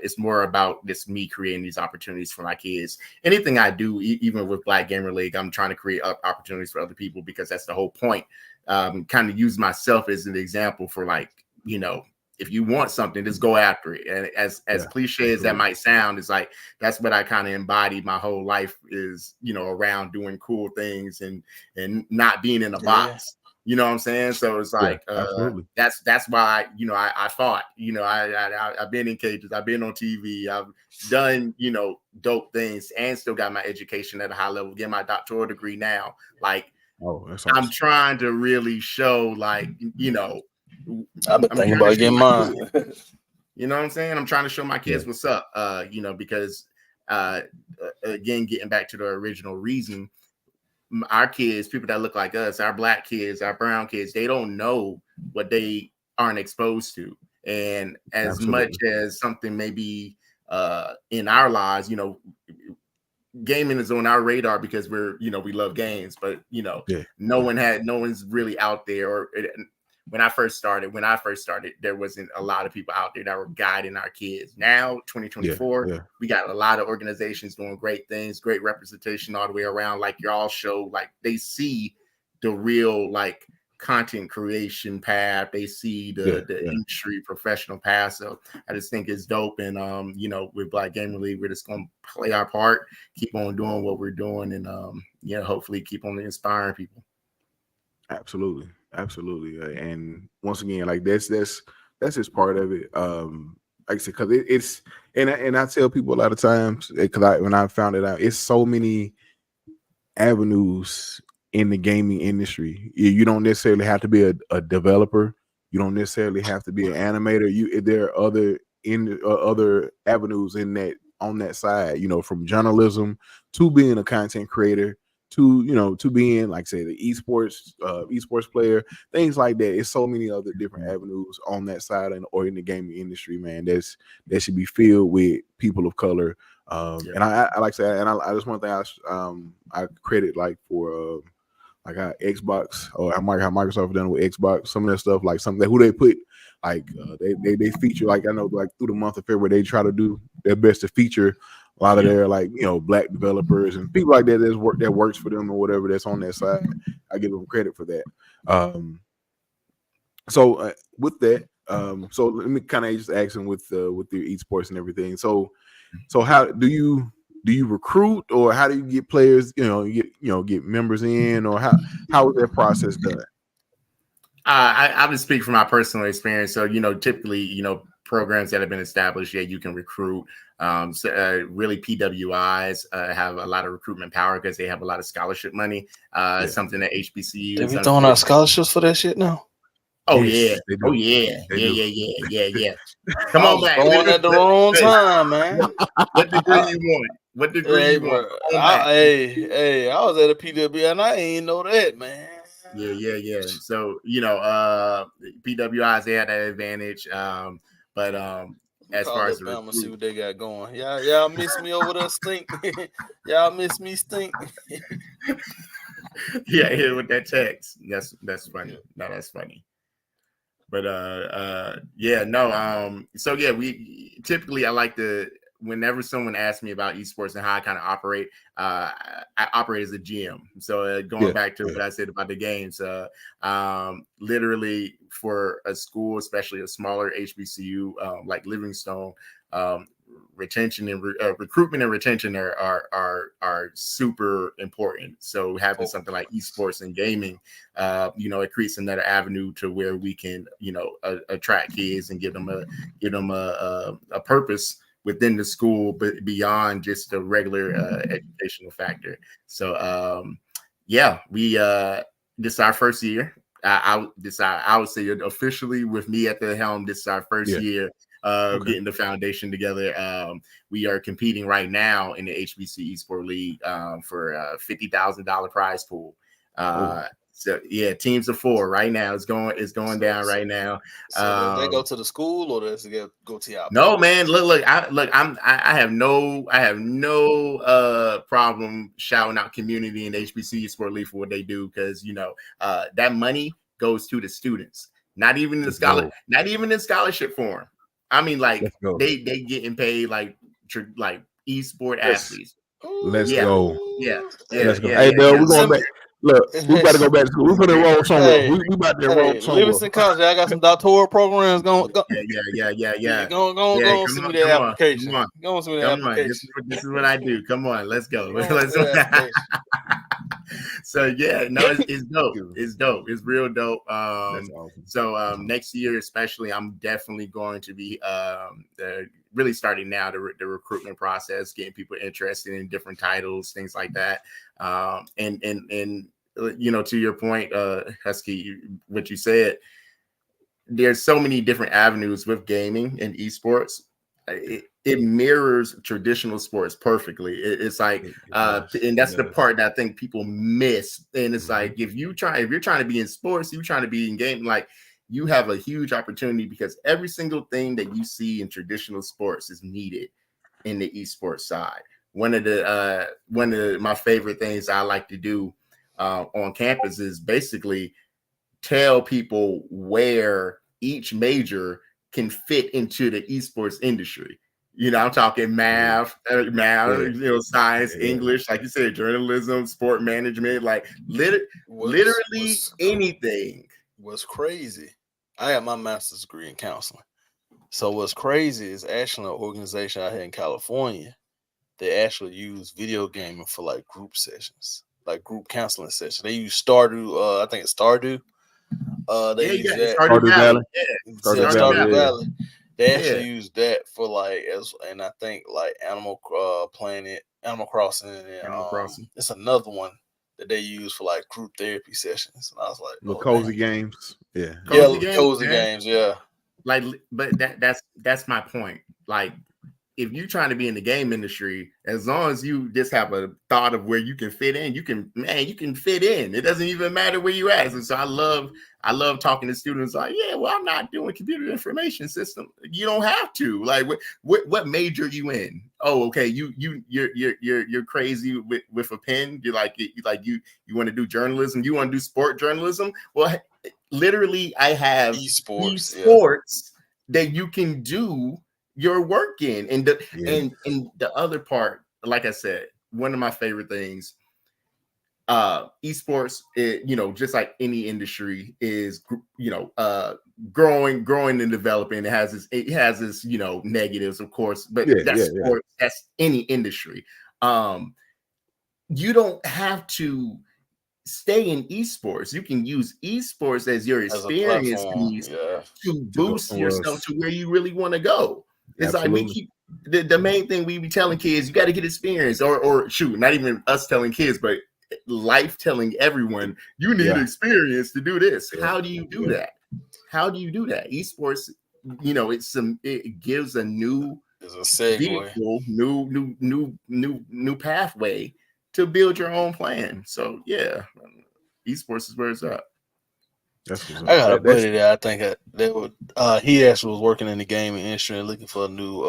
it's more about this me creating these opportunities for my kids. Anything I do, even with Black Gamer League, I'm trying to create opportunities for other people, because that's the whole point. Kind of use myself as an example for if you want something, just go after it. And as cliche as that might sound, it's like that's what I kind of embody my whole life is, around doing cool things and not being in a box. You know what I'm saying? So it's like that's why I fought. I've been in cages, I've been on TV, I've done dope things, and still got my education at a high level, get my doctoral degree now. Like, that's awesome. I'm trying to really show I've been thinking about getting mine. You know what I'm saying? I'm trying to show my kids what's up. Because again, getting back to the original reason, our kids, people that look like us, our Black kids, our brown kids, they don't know what they aren't exposed to. And as much as something may be in our lives, gaming is on our radar because we're, we love games, but no one's really out there. When I first started, there wasn't a lot of people out there that were guiding our kids. Now, 2024, we got a lot of organizations doing great things, great representation all the way around. Like y'all show, like they see the real content creation path. They see the industry professional path. So I just think it's dope. And with Black Gamer League, we're just gonna play our part, keep on doing what we're doing, and hopefully keep on inspiring people. Absolutely. And once again, that's just part of it. Like I said, because it's and I tell people a lot of times, because when I found it out, it's so many avenues in the gaming industry. You don't necessarily have to be a developer. You don't necessarily have to be an animator. There are other avenues on that side. From journalism to being a content creator to being, like say, the esports player, things like that. It's so many other different avenues on that side or in the gaming industry, man. That should be filled with people of color. And I like to say, and I just one thing I credit like for like how Xbox or how Microsoft done with Xbox, some of that stuff, like something who they put like they feature, like I know like through the month of February they try to do their best to feature a lot of their like black developers and people like that that works for them or whatever that's on their side. I give them credit for that. So with that, so let me kind of just ask them with your esports and everything. So how do you recruit, or how do you get players? Get members in, or how is that process done? I would speak from my personal experience. So typically programs that have been established, you can recruit. Really, PWIs have a lot of recruitment power because they have a lot of scholarship money. Something that HBCU. They be throwing out scholarships for that shit now. Oh yes, yeah. Oh yeah. Yeah. Come on, man. Going at the wrong time, man. What degree you want? What degree you want? Hey, I was at a PWI and I ain't know that, man. Yeah. So PWIs, they had that advantage. But as far as the see what they got going. Y'all miss me over there, stink. Y'all miss me, stink. Here with that text. That's funny. No, that's funny. But so we typically, I like to, whenever someone asks me about esports and how I kind of operate, I operate as a GM. So going back to what I said about the games, literally for a school, especially a smaller HBCU like Livingstone, retention and recruitment and retention are super important. So having something like esports and gaming, it creates another avenue to where we can attract kids and give them a purpose within the school, but beyond just the regular educational factor. So we this is our first year. I would say officially with me at the helm, this is our first year getting the foundation together. We are competing right now in the HBC Esports League for a $50,000 prize pool. So teams of 4 right now. It's going down right now. So they go to the school, or does it go to y'all? No, man. Look. I have no problem shouting out community and HBC Esports League for what they do, because that money goes to the students, not even in scholarship form. I mean, like they getting paid like esport athletes. Let's go. Yeah. Let's go. Hey, Bill, we're going back. Look, we got to go back to school. We're going to enroll somewhere. We about to enroll somewhere. Livingston College, I got some doctoral programs going. Yeah. Go on, send me the application. Go on, send me the application. This is what I do. Come on, let's go. So it's dope. It's dope. It's real dope. That's awesome. So next year, especially, I'm definitely going to be really starting now the recruitment process, getting people interested in different titles, things like that. And to your point, Husky, what you said, there's so many different avenues with gaming and esports. It mirrors traditional sports perfectly. It's like, and that's the part that I think people miss. And it's like, if you're trying to be in sports, you're trying to be in gaming, like, you have a huge opportunity, because every single thing that you see in traditional sports is needed in the esports side. One of my favorite things I like to do on campus is basically tell people where each major can fit into the esports industry. I'm talking math, science, English, like you said, journalism, sport management, like literally anything. What's crazy, I have my master's degree in counseling. So what's crazy is actually an organization out here in California. They actually use video gaming for like group sessions, like group counseling sessions. They use Stardew. I think it's Stardew. They use that. Stardew Valley. Stardew Valley. They actually use that for and I think like Animal Planet, Animal Crossing, and it's another one that they use for like group therapy sessions. And I was like, cozy games. Cozy games. Like, but that's my point. Like, if you're trying to be in the game industry, as long as you just have a thought of where you can fit in, you can fit in. It doesn't even matter where you at. And so I love talking to students like, yeah, well, I'm not doing computer information system. You don't have to. Like, what major are you in? Oh, okay. You're crazy with a pen. You want to do journalism. You want to do sport journalism. Well, literally, I have esports that you can do your work in. And the other part, like I said, one of my favorite things, esports, just like any industry, is growing and developing. It has its negatives, of course, but sports. That's any industry. You don't have to stay in esports. You can use esports as your experience piece to boost yourself to where you really want to go. It's Absolutely. Like we keep the main thing we be telling kids, you got to get experience, or shoot, not even us telling kids, but life telling everyone, you need experience to do this. How do you do that? How do you do that? Esports, it gives a new vehicle, new pathway to build your own plan. So yeah, esports is where it's at. I got a buddy that I think that would he actually was working in the gaming industry and looking for a new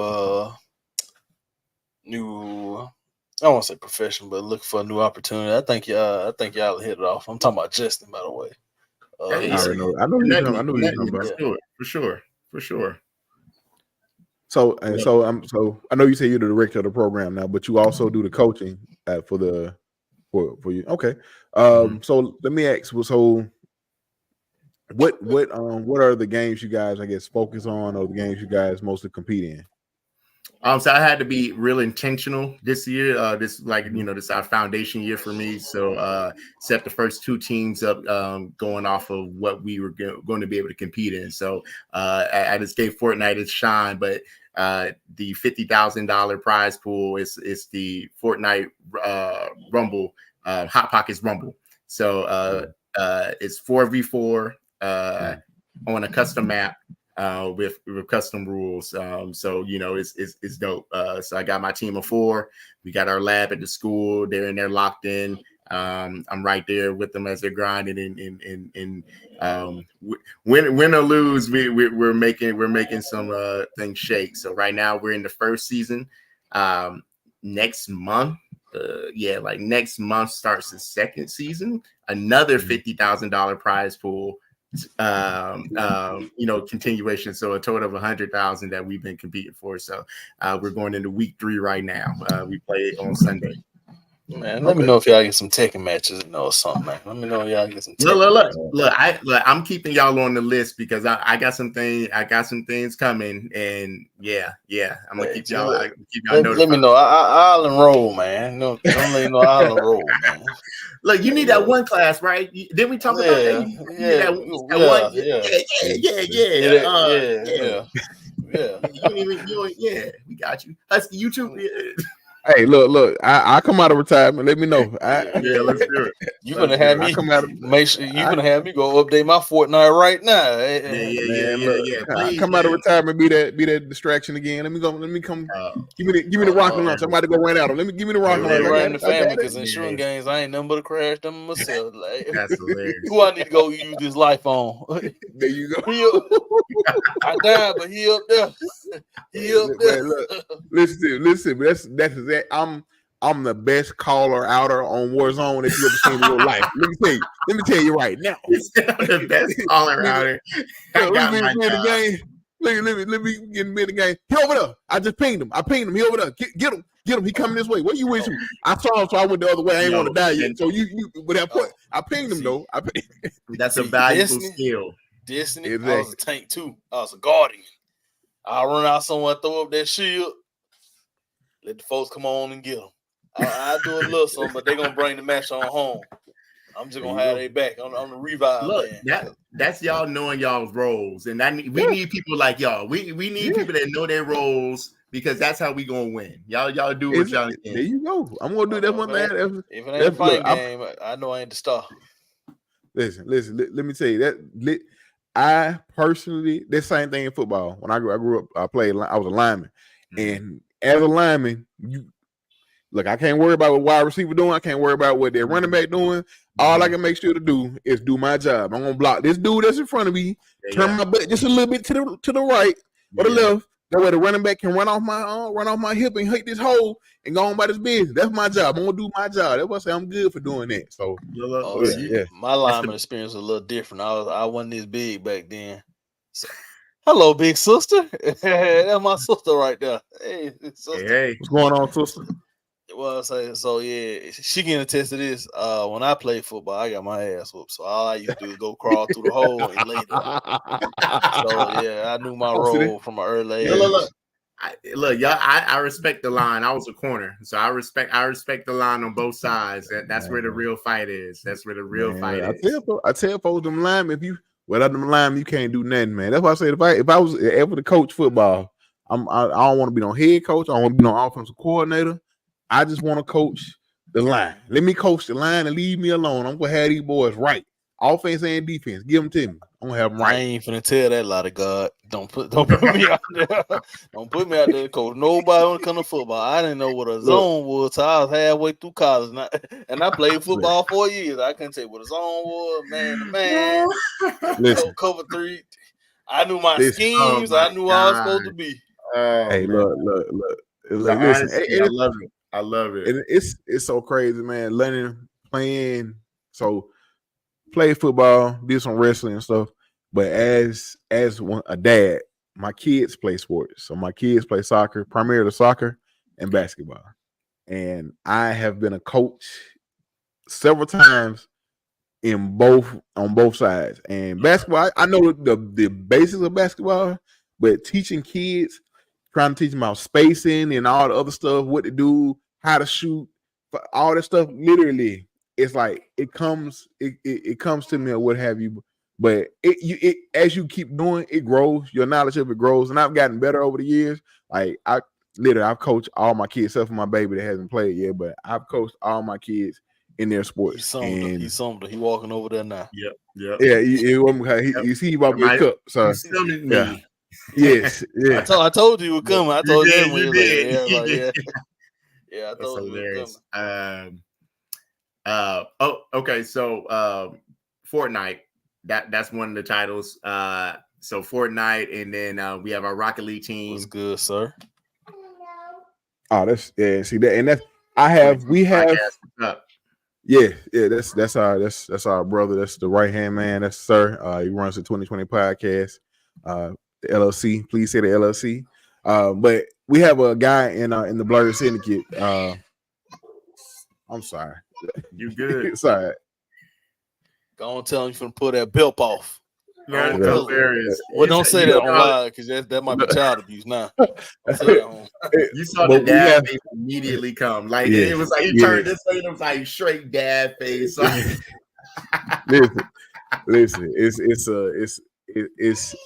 I don't want to say profession, but looking for a new opportunity. I think y'all hit it off. I'm talking about Justin, by the way. I know you're talking about. For sure. So I know you say you're the director of the program now, but you also do the coaching for you. Okay. So let me ask. So what are the games you guys, I guess, focus on, or the games you guys mostly compete in? So I had to be real intentional this year. This is our foundation year for me. So set the first 2 teams up, going off of what we were going to be able to compete in. So I just gave Fortnite its shine, but the $50,000 prize pool is the Fortnite Rumble, Hot Pockets Rumble. So it's 4v4 on a custom map. With custom rules. So it's dope. So I got my team of 4. We got our lab at the school. They're in there locked in. I'm right there with them as they're grinding and win or lose, we're making some things shake. So right now we're in the first season. Next month, next month starts the second season. Another $50,000 prize pool. Continuation. So a total of 100,000 that we've been competing for. So we're going into week 3 right now. We play on Sunday. Man, let me know if y'all get some Tekken matches or something, man. Let me know if y'all get some Tekken. Look, I'm keeping y'all on the list because I got some things coming, and I'm gonna keep y'all notified. Let me know. I'll enroll, man. No, don't let me know. I'll enroll, man. Look, you need that one class, right? Didn't we talk about that? We got you. Husky, YouTube. Hey, look! I come out of retirement. Let me know. Let's do it. You gonna have me make sure you gonna have me go update my Fortnite right now. I come out of retirement, be that distraction again. Let me come. Give me the rocket launch. I'm about to go run out. Give me the rocket launch. Right in the family, because in shooting games, I ain't nothing but a crash them myself. Like, that's hilarious. Who I need to go use this life on? There you go. I died, but he up there. Listen. That's exactly. I'm the best caller outer on Warzone that you ever seen in your life. Let me tell you right now. The best caller outer. Let me get in the game. He over there. I just pinged him. He over there. Get him. He coming this way. Where you with you? I saw him, so I went the other way. I ain't want to die yet. So but that point, I pinged him though. That's a valuable skill. Destiny. Exactly. I was a tank too. I was a guardian. I'll run out somewhere, throw up that shield. Let the folks come on and get them. I'll do a little something, but they're going to bring the match on home. I'm just going to have their back. I'm the revive. Look, that's y'all knowing y'all's roles. And we need people like y'all. We need people that know their roles, because that's how we going to win. Y'all do what y'all can. There you go. I'm going to do that one thing. If it ain't a fighting game, I know I ain't the star. Listen. Let me tell you that. I personally, the same thing in football. When I grew up, I was a lineman. And as a lineman, look, I can't worry about what wide receiver doing. I can't worry about what their running back doing. All I can make sure to do is do my job. I'm gonna block this dude that's in front of me, turn my butt just a little bit to the right or the left. That way the running back can run off my hip and hit this hole and go on by this business. That's my job. I'm gonna do my job. That's why I say I'm good for doing that. So my lineman experience was a little different. I wasn't this big back then. So, hello, big sister. That's my sister right there. Hey, sister. Hey, what's going on, sister? Well, so yeah, she can attest to this. When I played football, I got my ass whooped. So all I used to do is go crawl through the hole and lay there. So yeah, I knew my role from an early age. Look, y'all. I respect the line. I was a corner, so I respect the line on both sides. That's where the real fight is. That's where the real fight is. I tell folks them linemen, without them linemen, you can't do nothing, man. That's why I said if I was ever to coach football, I don't want to be no head coach. I don't want to be no offensive coordinator. I just want to coach the line. Let me coach the line and leave me alone. I'm gonna have these boys right, offense and defense. Give them to me. I'm gonna have them right. I ain't finna tell that lot of God. Don't put me out there. Don't put me out there, coach. Nobody when it comes to football. I didn't know what a zone was till I was halfway through college, and I played football 4 years. I couldn't tell you what a zone was, man to man. Listen, cover three. I knew my schemes. I knew I was supposed to be. Hey, look. Listen, I love it. And it's so crazy, man. Learning, playing, so play football, did some wrestling and stuff. But as a dad, my kids play sports. So my kids play soccer, primarily soccer and basketball. And I have been a coach several times on both sides. And basketball, I know the basics of basketball, but teaching kids, trying to teach them about spacing and all the other stuff, what to do, how to shoot, all that stuff. Literally, it's like it comes to me or what have you. But it as you keep doing, it grows. Your knowledge of it grows, and I've gotten better over the years. Like I've coached all my kids, except for my baby that hasn't played yet. But I've coached all my kids in their sports. He's something. He walking over there now. Yep. Yeah. You see, he about to get cup. So yeah. Yes, yeah. I told you it would come. I told you you did. Yeah, I told you it would come. Okay. So Fortnite, that's one of the titles. So Fortnite, and then we have our Rocket League team. What's good, sir? Oh, that's see that, and we have. Yeah, that's our brother. That's the right hand man. That's sir. He runs the 2020 podcast. The LLC. Please say the LLC. But we have a guy in the Blurred Syndicate. I'm sorry. You good? Sorry. Go on, tell him you're finna pull that belt off. Yeah, hilarious. Well, don't say that online because that might be child abuse now. You saw the dad face immediately come. Like it was like he turned this way and it was like straight dad face. Listen,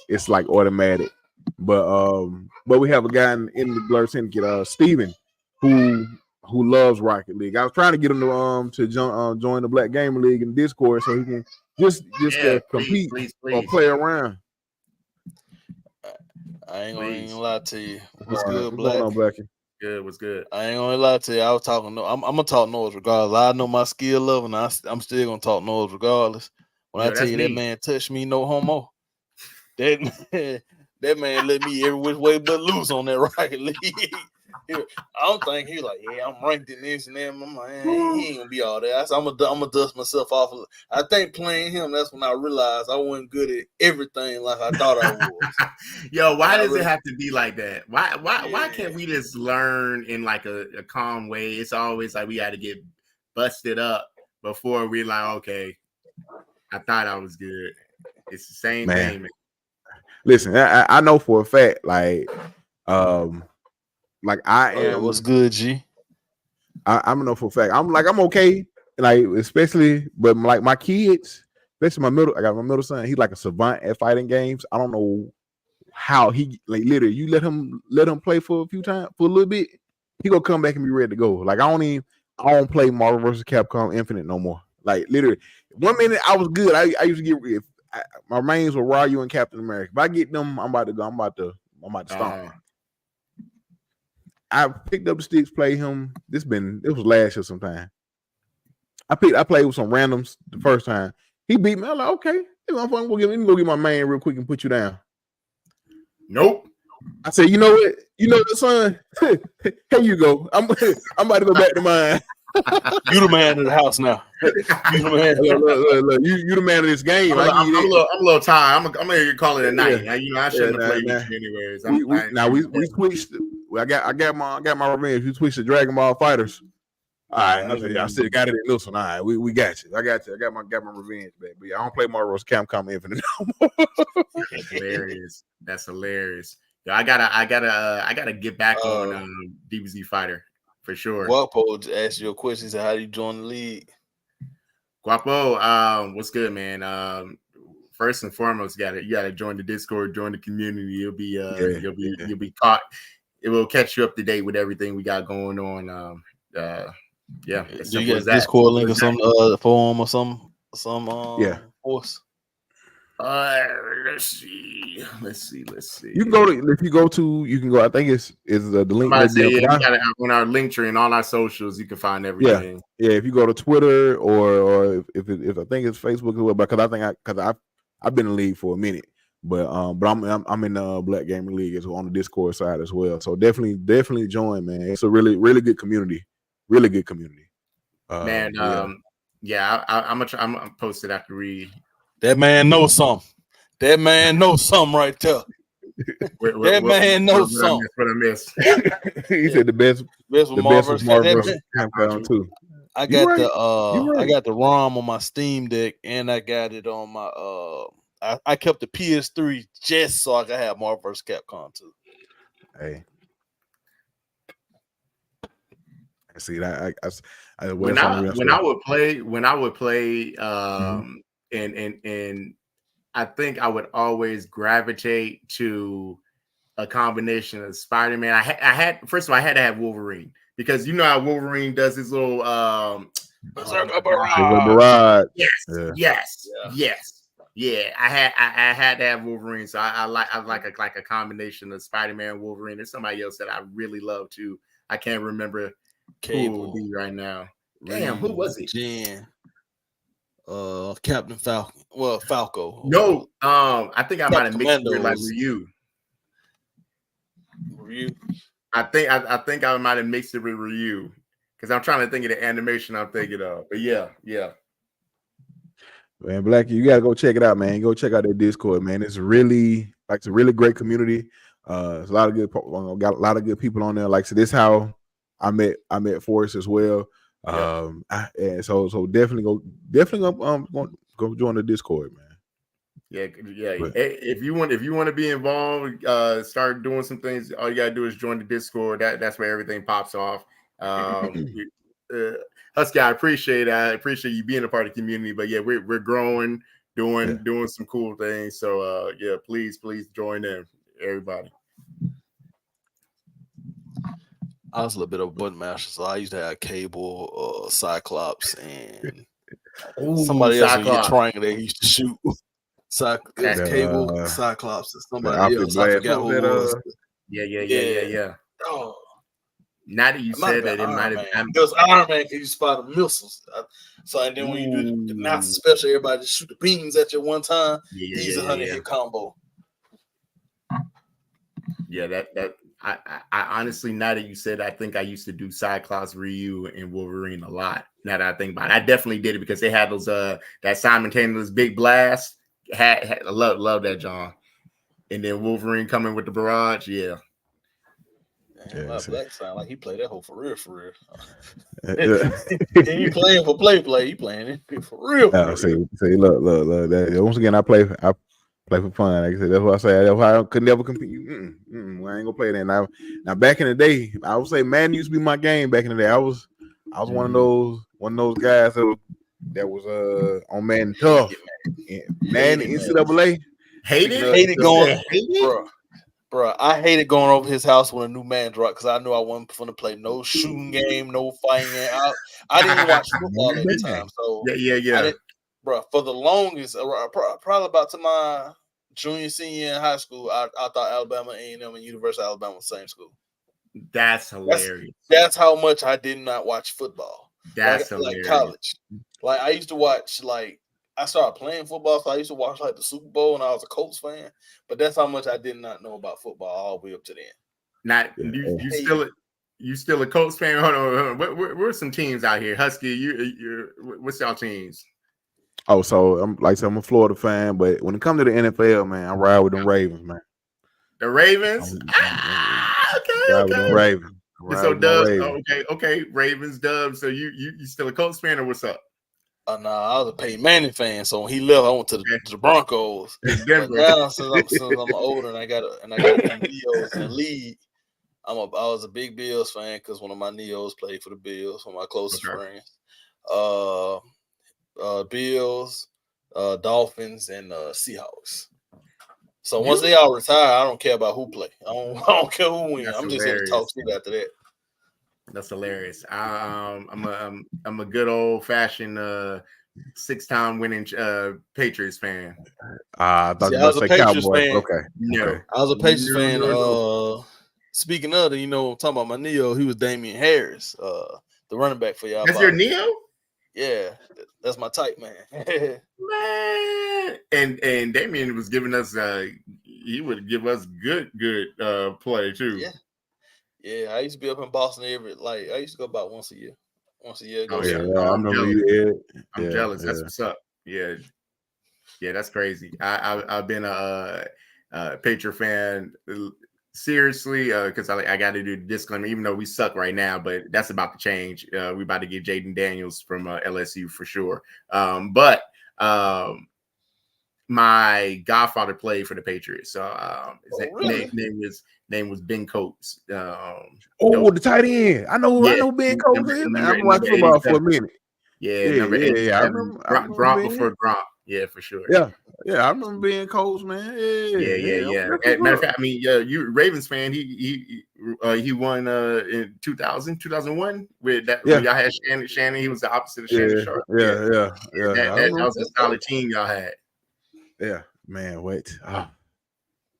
it's like automatic. But we have a guy in the Blur Syndicate, Steven, who loves Rocket League. I was trying to get him to join the Black Gamer League in Discord so he can just compete or play around. I ain't gonna lie to you. What's good, Black? What's going on, Blackie? Good. What's good? I ain't gonna lie to you. I was talking. I'm gonna talk noise regardless. I know my skill level, and I'm still gonna talk noise regardless. When I tell you that man touched me, no homo. That man let me every which way but loose on that Rocket League. I don't think he's like, yeah, I'm ranked in this and that. I'm like, he ain't gonna be all that. I'm gonna dust myself off. I think playing him, that's when I realized I wasn't good at everything like I thought I was. Yo, why does it have to be like that? Why can't we just learn in like a calm way? It's always like we got to get busted up before we're like, okay, I thought I was good. It's the same thing, man. Listen, I know for a fact, like I am. What's good, G? I'm know for a fact. I'm okay, like especially, but like my kids, especially I got my middle son. He's like a savant at fighting games. I don't know how he like literally. You let him play for a little bit, he gonna come back and be ready to go. Like I don't play Marvel vs. Capcom Infinite no more. Like literally, 1 minute I was good. I used to get my mains were Ryu and Captain America. If I get them, I'm about to stomp. I picked up the sticks, played him. It was last year sometime. I played with some randoms the first time. He beat me. I'm like, okay, let me go get my man real quick and put you down. Nope. I said, you know what, son? Here you go. I'm about to go back to mine. You the man of the house now. You the man. Look, you the man of this game. I'm a little tired. I'm gonna call it a night. Yeah. I shouldn't have played with you anyways. We switched. I got my revenge. We switched to Dragon Ball Fighters. All right, I still got it in this one. All right, we got you. I got you. I got my revenge back. But yeah, I don't play Marvel's Capcom Infinite no more. That's hilarious. That's hilarious. Yo, I gotta get back on DBZ Fighter for sure. Guapo asked you a question. He said, "How do you join the league?" Guapo, what's good, man? First and foremost, you gotta join the Discord, join the community. You'll be caught. It will catch you up to date with everything we got going on. Yeah. Do you got Discord link or some forum or some Phorce? Let's see. You can go. I think it's the link. On our link tree and all our socials, you can find everything. Yeah. If you go to Twitter or if I think it's Facebook as well, because I've been in the league for a minute, but I'm in the Black Gaming League as well on the Discord side as well. So definitely join, man. It's a really good community. Really good community. Man, I'm gonna post it after we. That man knows something. That man knows something right there. That man knows something. What I missed. He said the best was Marvel Capcom too. I got I got the ROM on my Steam Deck, and I got it on my I kept the PS3 just so I could have Marvel vs. Capcom too. Hey. See that when I would play and I think I would always gravitate to a combination of Spider-Man. I had first of all I had to have Wolverine because you know how Wolverine does his little barrage. Yes. Yeah, I had to have Wolverine, so I like a combination of Spider-Man, Wolverine, and somebody else that I really love too. I can't remember who would be right now. Damn, who was it? Jen. Captain Falcon. Well, Falco. No, I think I might have mixed it with like Ryu. I think I might have mixed it with Ryu because I'm trying to think of the animation I'm thinking of. But yeah. Man, Blackie, you gotta go check it out, man. Go check out that Discord, man. It's a really great community. It's a lot of got a lot of good people on there. Like so, this is how I met Phorce as well. So definitely go join the Discord, man. Yeah. But if you want to be involved, start doing some things. All you gotta do is join the Discord. That's where everything pops off. Husky, I appreciate you being a part of the community. But yeah, we're growing, doing some cool things. So please join in, everybody. I was a little bit of a button masher, so I used to have Cable, Cyclops, and somebody else would get triangle they used to shoot. Cable, Cyclops, and somebody else. I forgot who it was. Yeah. Oh. Now that you said that, it might have been. It was Iron Man because you spot the missiles. And then when you do the Master Special, everybody just shoot the beams at you one time. He's a 100-hit combo. Yeah, that. I honestly, now that you said, I think I used to do Cyclops, Ryu, and Wolverine a lot. Now that I think about it, I definitely did it because they had those that simultaneous big blast. I love that, John. And then Wolverine coming with the barrage, yeah. Black sound like he played that whole for real. He playing for play. He playing it for real. Look. Once again, I play for fun. Like I said, that's what I say. That's why I could never compete. I ain't gonna play that now. Now, back in the day, I would say Madden used to be my game. Back in the day, I was one of those guys that was on Madden tough. Madden NCAA. Hated going. Bro, I hated going over his house when a new man dropped because I knew I wasn't going to play no shooting game, no fighting game. I didn't even watch football at the time. So yeah. Bro, for the longest, probably about to my junior, senior in high school, I thought Alabama, A&M, and University of Alabama was the same school. That's hilarious. That's how much I did not watch football. That's like college. Like I used to watch I started playing football, so I used to watch like the Super Bowl, and I was a Colts fan. But that's how much I did not know about football all the way up to then. You still a Colts fan? Hold on. Where's some teams out here? Husky, what's y'all teams? Oh, so I'm a Florida fan, but when it comes to the NFL, man, I ride with them Ravens, man. The Ravens? Okay. With them Ravens. So Dubs, okay, Ravens, Dubs. So you still a Colts fan or what's up? I was a Peyton Manning fan, so when he left, I went to the Broncos. But now, since I'm older and I got Neos in the league, I was a big Bills fan because one of my Neos played for the Bills, one of my closest friends. Bills, Dolphins, and Seahawks. So once they all retire, I don't care about who play. I don't care who wins. I'm just here to talk shit after that. That's hilarious. I'm a good old fashioned 6-time winning Patriots fan. I thought you were say Patriots fan. Okay. No, I was a Patriots fan. Speaking of, I'm talking about my Neo. He was Damian Harris, the running back for y'all. That's your Neo? Yeah, that's my type, man. Man, and Damian was giving us he would give us good play too. Yeah. I used to be up in Boston I used to go about once a year. Oh yeah, I'm jealous. That's what's up. Yeah, that's crazy. I've been a Patriot fan. Seriously, because I got to do the disclaimer, even though we suck right now, but that's about to change. We're about to get Jaden Daniels from LSU for sure. But my godfather played for the Patriots, so his name was Ben Coates. The tight end. I know Ben Coates. I've been watching football for a minute. Number 87. I remember Gronk before Gronk. Yeah, for sure. Yeah, I remember being Coach, man. Yeah. Matter of fact, I mean, you Ravens fan. He won in 2001 with that. When y'all had Shannon. He was the opposite of Shannon Sharp. Yeah. That was a solid team y'all had. Yeah, man. Wait.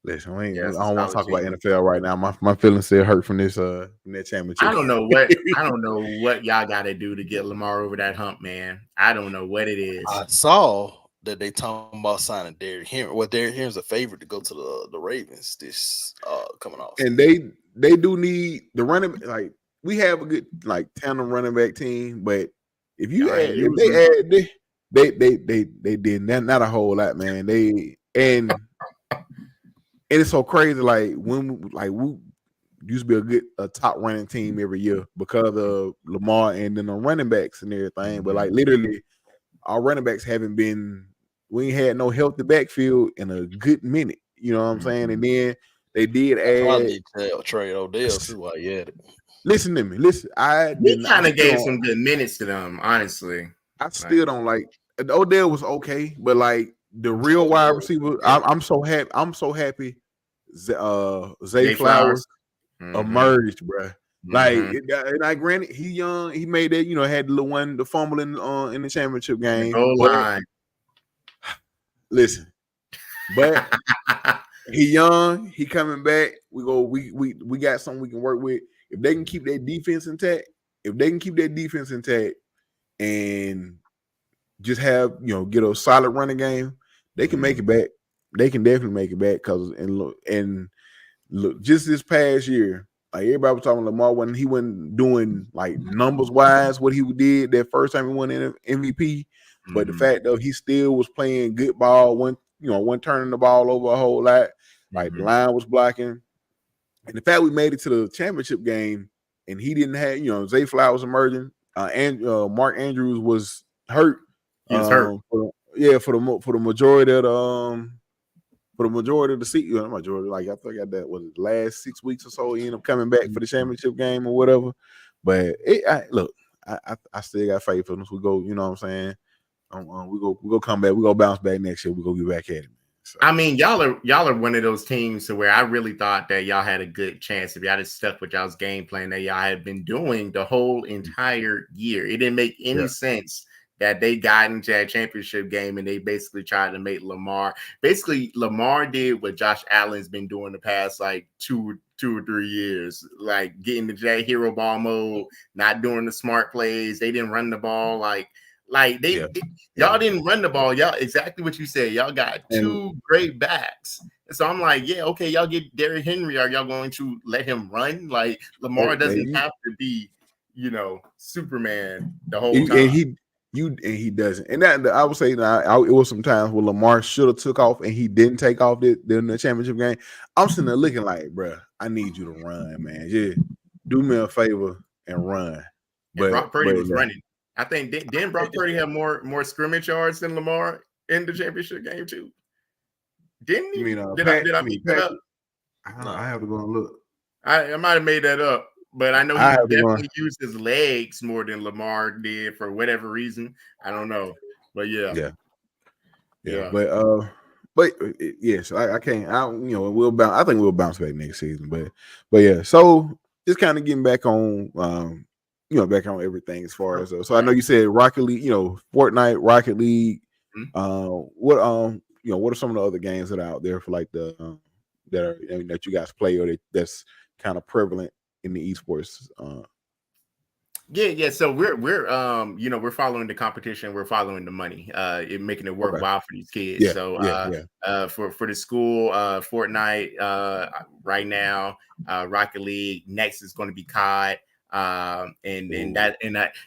Listen, I don't want to talk about NFL right now. My feelings still hurt from this that championship. I don't know what y'all got to do to get Lamar over that hump, man. I don't know what it is. I saw that they talking about signing Derrick Henry. Well, Derrick Henry's a favorite to go to the Ravens this coming off. And they do need the running. Like we have a good tandem running back team, but if they did not a whole lot, man. And it's so crazy. Like when we used to be a top running team every year because of Lamar and then the running backs and everything. But literally, our running backs haven't been. We ain't had no healthy backfield in a good minute. You know what I'm saying? And then they did add trade Odell too. Why you had it? Listen to me. Listen, we kind of gave some good minutes to them. Honestly, I still don't like. Odell was okay, but the real wide receiver, I'm so happy. I'm so happy. Zay Flowers emerged, bro. Granted, he young. He made that. Had the fumble in the championship game. Listen, but he young. He coming back. We got something we can work with. If they can keep that defense intact, and just have get a solid running game, they can make it back. They can definitely make it back and look, just this past year, everybody was talking Lamar when he wasn't doing numbers wise what he did that first time he won an MVP, but the fact that he still was playing good ball, wasn't turning the ball over a whole lot, the line was blocking, and the fact we made it to the championship game and he didn't have Zay Flowers emerging, and Mark Andrews was hurt. He was hurt. For the majority of the season, I think I got that was the last 6 weeks or so. He ended up coming back for the championship game or whatever. But I still got faith in us. We go, you know what I'm saying? We go come back. We go bounce back next year. We go be back at it. So. I mean, y'all are one of those teams to where I really thought that y'all had a good chance if y'all just stuck with y'all's game plan that y'all had been doing the whole entire year. It didn't make any sense that they got into that championship game and they basically tried to make Lamar. Basically, Lamar did what Josh Allen's been doing the past like two or 3 years, like getting into that hero ball mode, not doing the smart plays. They didn't run the ball y'all didn't run the ball. Y'all exactly what you said. Y'all got two great backs. So I'm like, yeah, okay, y'all get Derrick Henry. Are y'all going to let him run? Like Lamar doesn't have to be, Superman the whole time. And he doesn't. And that I would say that it was some times where Lamar should have took off and he didn't take off during the championship game. I'm sitting there looking like, bro, I need you to run, man. Just do me a favor and run. But Brock Purdy was running. I think didn't Brock Purdy have more scrimmage yards than Lamar in the championship game too? Didn't he? You mean, did I make that up? I have to go and look. I might have made that up, but I know he definitely used his legs more than Lamar did for whatever reason. I don't know, but yeah. But yes, I can't. We'll bounce. I think we'll bounce back next season. But yeah. So just kind of getting back on, back on everything as far as. So I know you said Rocket League. Fortnite, Rocket League. What are some of the other games that are out there for like the that you guys play or that's kind of prevalent in the esports? Yeah. So we're following the competition. We're following the money. Making it worthwhile for these kids. For the school, Fortnite right now, Rocket League. Next is going to be COD.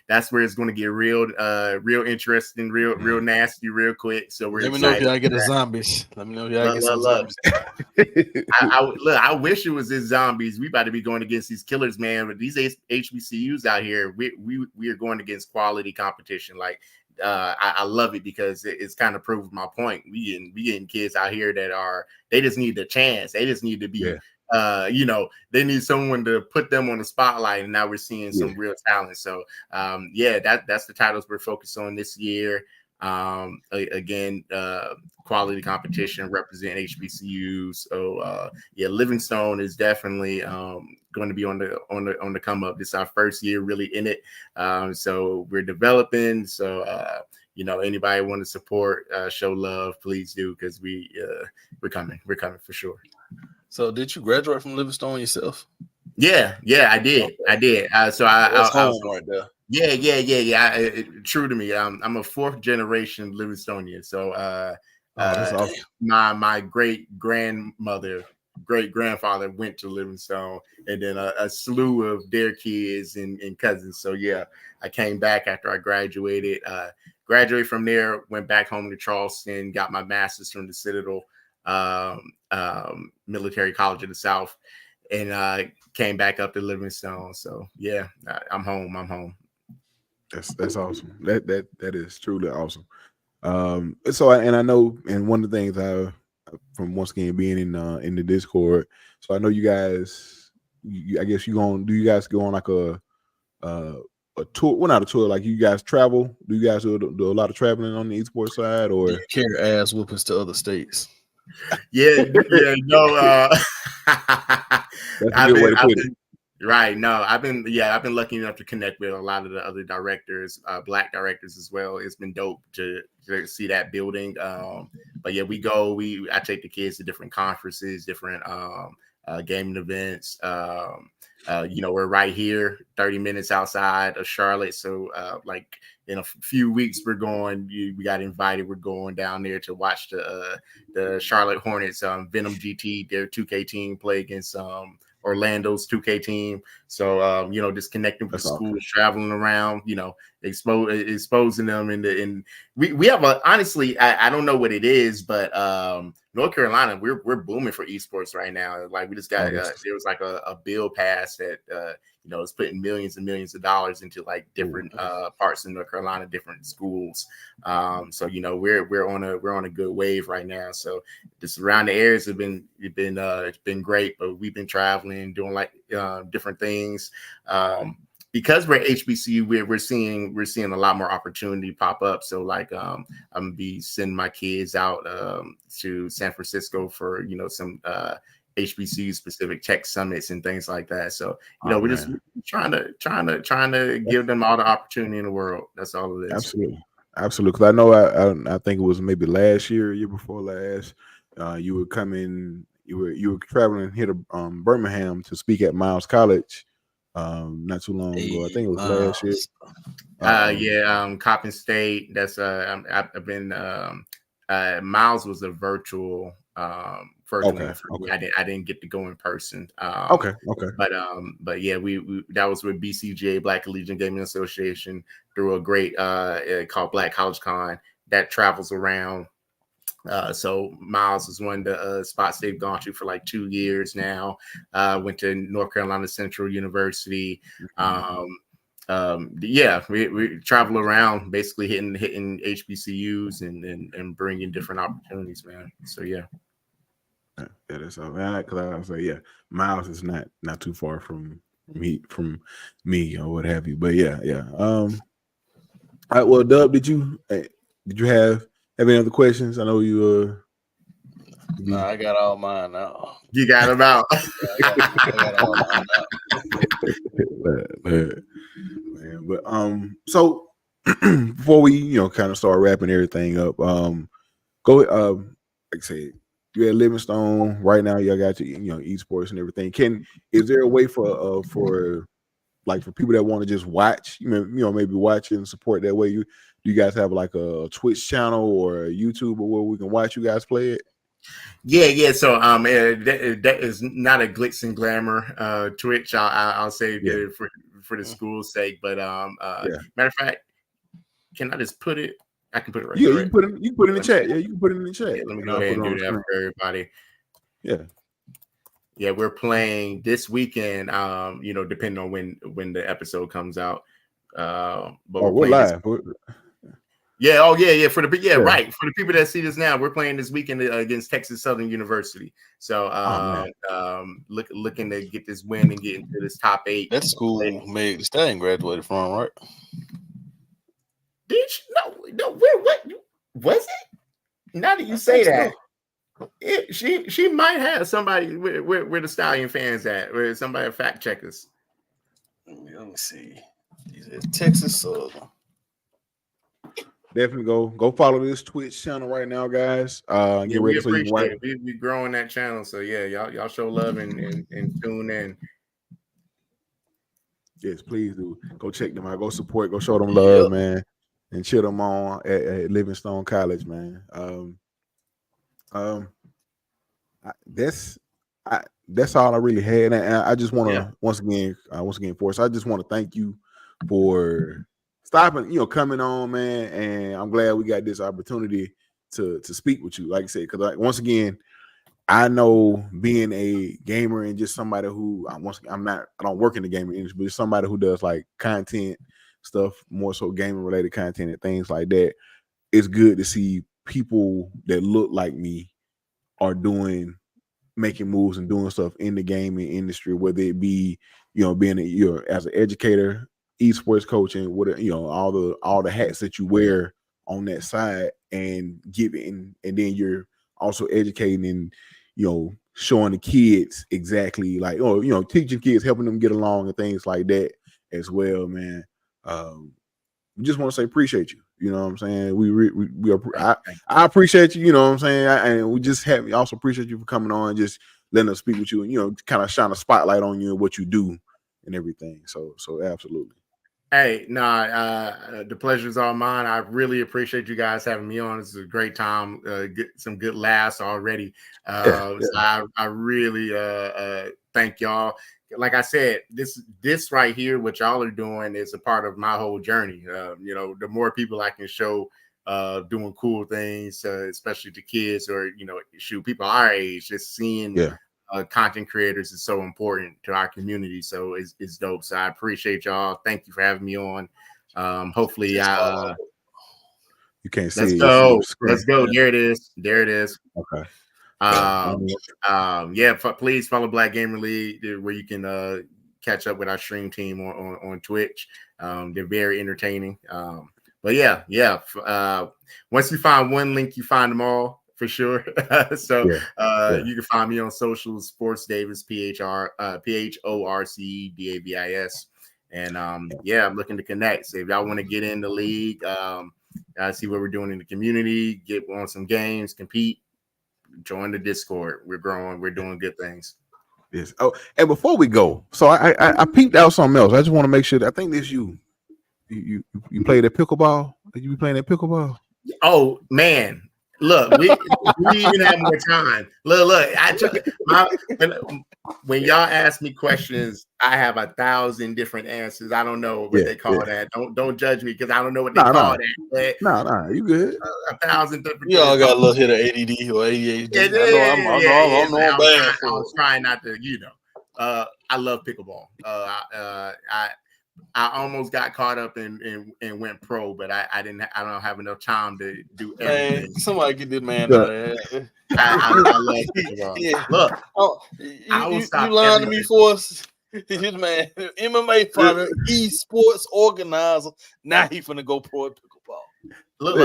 That's where it's going to get real interesting, real nasty, real quick. So let me know if y'all get the zombies. Let me know if y'all get some zombies. I wish it was in zombies. We about to be going against these killers, man. But these HBCUs out here, we are going against quality competition. Like I love it because it's kind of proved my point. We getting kids out here they just need the chance. They just need to be. They need someone to put them on the spotlight, and now we're seeing some real talent. So that's the titles we're focused on this year. Again, quality competition, represent HBCU. So Livingstone is definitely going to be on the come up. This is our first year really in it. So we're developing. So anybody want to support, show love, please do, because we're coming for sure. So did you graduate from Livingstone yourself? Yeah, I did. I did. So I was right there. Yeah. True to me. I'm a fourth generation Livingstonian. So that's awesome. My great grandfather went to Livingstone, and then a slew of their kids and cousins. So I came back after I graduated. Graduated from there, went back home to Charleston, got my master's from the Citadel Military College of the South, and came back up to Livingstone. So I'm home. That's awesome. That is truly awesome. So I know, and one of the things from once again being in the Discord, so I know you guys. I guess do you guys go on like a tour? Well, not a tour. Like you guys travel. Do you guys do a lot of traveling on the esports side, or carry ass whoopings to other states? No. That's a good way to put it. Right. No, I've been lucky enough to connect with a lot of the other directors, Black directors as well. It's been dope to see that building. But I take the kids to different conferences, different gaming events. We're right here, 30 minutes outside of Charlotte. So like in a few weeks, we got invited. We're going down there to watch the Charlotte Hornets Venom GT, their 2K team, play against Orlando's 2K team. So just connecting with schools, traveling around, exposing them and we have honestly, I don't know what it is, but North Carolina, we're booming for esports right now. Like we just got there was like a bill passed that is putting millions and millions of dollars into like different parts of North Carolina, different schools. So we're on a good wave right now. So just around the areas it's been great, but we've been traveling, doing like different things. Because we're HBCU, we're seeing a lot more opportunity pop up. So like I'm gonna be sending my kids out to San Francisco for some HBCU specific tech summits and things like that. So we're just trying to give them all the opportunity in the world. That's all it is. absolutely. Because I know I think it was maybe last year before last. You were coming. You were traveling here to Birmingham to speak at Miles College. Not too long ago. I think it was last year. Coppin State. That's I've been Miles was a virtual one for me. I didn't get to go in person. Okay. But yeah, we that was with BCGA, Black Collegiate Gaming Association, through a great called Black College Con that travels around. So Miles is one of the spots they've gone to for like 2 years now. Went to North Carolina Central University. We travel around, basically hitting HBCUs and bringing different opportunities, man. So yeah, that's all right. Because I was like, yeah, Miles is not too far from me or what have you. But yeah. All right, well, Dub, did you have any other questions? I know you. No, I got all mine now. You got them out. I got all mine out. But so before we kind of start wrapping everything up, go like I said, you're at Livingstone right now. Y'all got your esports and everything. Is there a way for people that want to just watch, maybe watch and support that way? Do you guys have like a Twitch channel or a YouTube where we can watch you guys play it? Yeah. So that is not a glitz and glamour Twitch. I'll say for the school's sake, but matter of fact, can I just put it? I can put it right here. Yeah, you can put it in the chat. Yeah, you can put it in the chat. Yeah, let me go ahead and do that for everybody. Yeah, we're playing this weekend. Depending on when the episode comes out. But we're live. Yeah. Oh, yeah. Right. For the people that see this now, we're playing this weekend against Texas Southern University. So, looking to get this win and get into this top 8. That school Meg Thee Stallion graduated from, right? Did you? No. What was it? Now that you say that, she might have somebody where the Stallion fans at, where somebody fact check us. Let me see. He's at Texas Southern. Definitely go follow this Twitch channel right now, guys. Get ready so you can watch. We growing that channel, so yeah, y'all show love and tune in. Yes, please do. Go check them out. Go support. Go show them love, man, and cheer them on at Livingstone College, man. That's all I really had, and I just want to once again, Phorce, I just want to thank you for stopping, coming on, man. And I'm glad we got this opportunity to speak with you, like I said, because once again, I know being a gamer and just somebody who I don't work in the gaming industry, but just somebody who does like content stuff, more so gaming related content and things like that. It's good to see people that look like me are making moves and doing stuff in the gaming industry, whether it be, being as an educator, esports coaching, whatever, all the hats that you wear on that side, and giving, and then you're also educating and showing the kids exactly like, teaching kids, helping them get along and things like that as well, man. We just want to say appreciate you. You know what I'm saying? I appreciate you. You know what I'm saying? And we also appreciate you for coming on and just letting us speak with you and kind of shine a spotlight on you and what you do and everything. So absolutely. Hey, the pleasure's all mine. I really appreciate you guys having me on. This is a great time. Get some good laughs already. So I really thank y'all. Like I said, this right here, what y'all are doing, is a part of my whole journey. The more people I can show doing cool things, especially to kids or people our age, just seeing content creators is so important to our community. So it's dope. So I appreciate y'all. Thank you for having me on. Hopefully, you can't see. Let's it. go. Let's go. There it is. Okay. Please follow Black Gamer League, where you can catch up with our stream team on Twitch. They're very entertaining. Once you find one link, you find them all for sure. You can find me on socials, Phorce Davis, PHORCE DAVIS. And I'm looking to connect. So if y'all want to get in the league, see what we're doing in the community, get on some games, compete, join the Discord. We're growing. We're doing good things. Yes. Oh, and before we go, so I peeked out something else. I just want to make sure that I think this you played at pickleball. Did you be playing at pickleball? Oh man, look, we even have more time. Look. When y'all ask me questions, I have 1,000 different answers. I don't know what they call that. Don't judge me because I don't know what they call that. Nah, you good. 1,000 different. You all got a little hit of ADD or ADHD. I was trying not to, I love pickleball. I almost got caught up and went pro, but I don't have enough time to do everything. Man, somebody get this man out of there. I love pickleball. Yeah. Look, you lying to me, Phorce. This man, MMA fighter, esports organizer. Now he finna go pro at pickleball. Look,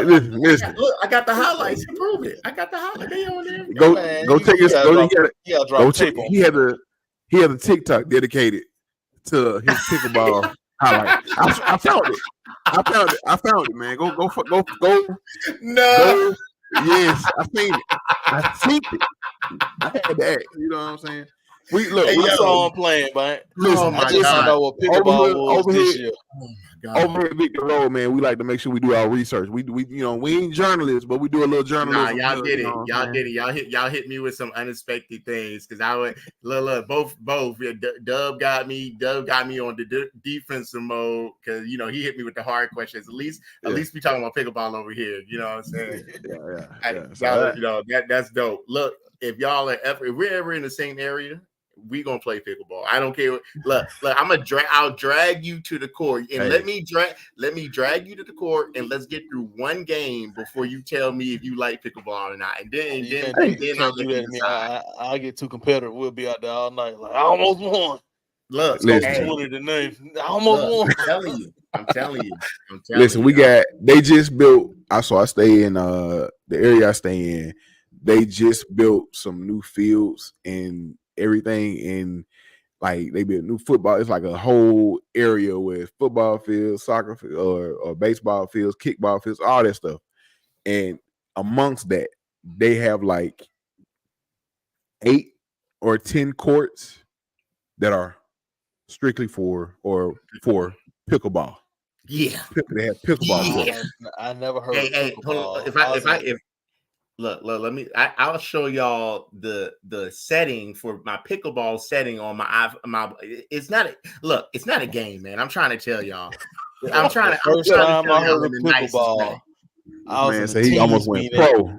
I got the highlights to prove it. I got the highlights. They on there. Go take his. He had a TikTok dedicated to his pickleball highlight. I found it. I found it, man. Go. No. Yes, I seen it. I had that. You know what I'm saying? We saw him playing, man. Listen, I just found out what pickleball was this year. Oh my God. Over at Victor Road, man, we like to make sure we do our research. We ain't journalists, but we do a little journalism. Nah, y'all did it. Y'all did it. Y'all hit me with some unexpected things because I would look both. Yeah, Dub got me on the defensive mode because he hit me with the hard questions. At least we talking about pickleball over here. You know what I'm saying? That's dope. Look, if we're ever in the same area, we gonna play pickleball. I don't care. Look, I'll drag you to the court and let me drag you to the court and let's get through one game before you tell me if you like pickleball or not. And then I'll do that to me. I'll get too competitive. We'll be out there all night. Like I almost won. Look, 20 to name. I almost won. I'm telling you. Listen, they just built. I stay in the area I stay in. They just built some new fields and everything, and like they built new football. It's like a whole area with football fields, soccer field, or baseball fields, kickball fields, all that stuff. And amongst that, they have like 8 or 10 courts that are strictly for pickleball. Yeah, they have pickleball. Yeah. I never heard. Hey, hold on. Look, let me. I'll show y'all the setting for my pickleball setting on my. It's not a game, man. I'm trying to tell y'all. First time I heard of pickleball, I was in a he almost went pro.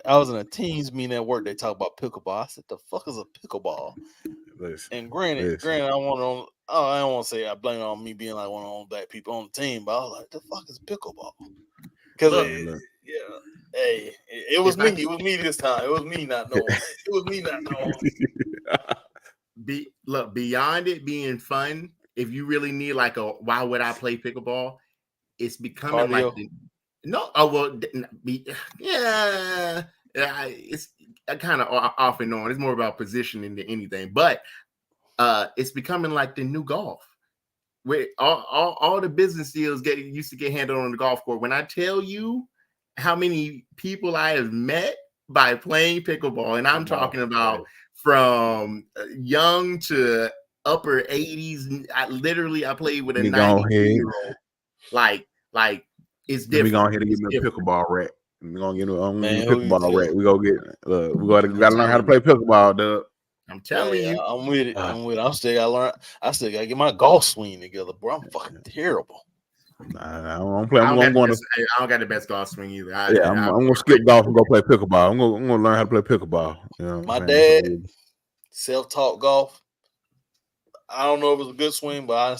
I was in a teams meeting at work. They talk about pickleball. I said, "The fuck is a pickleball?" And granted, I don't want to say I blame it on me being like one of the only black people on the team, but I was like, "The fuck is pickleball?" Because hey, it was me. It was me this time. It was me not knowing. It was me not knowing. Beyond it being fun, if you really need like why would I play pickleball? It's becoming cardio. It's kind of off and on. It's more about positioning than anything, but it's becoming like the new golf. Where all the business deals used to get handled on the golf court. When I tell you how many people I have met by playing pickleball, and I'm talking about from young to upper 80s. I played with a 92-year-old. Like it's different. We gonna get me a pickleball rack. We're gonna get a pickleball rack. We gotta learn how to play pickleball, Dub. I'm telling you. I'm with it. I still gotta get my golf swing together, bro. I'm fucking terrible. I don't play. I don't got the best golf swing either. I'm gonna skip golf and go play pickleball. I'm gonna learn how to play pickleball. You know my dad self-taught golf. I don't know if it was a good swing, but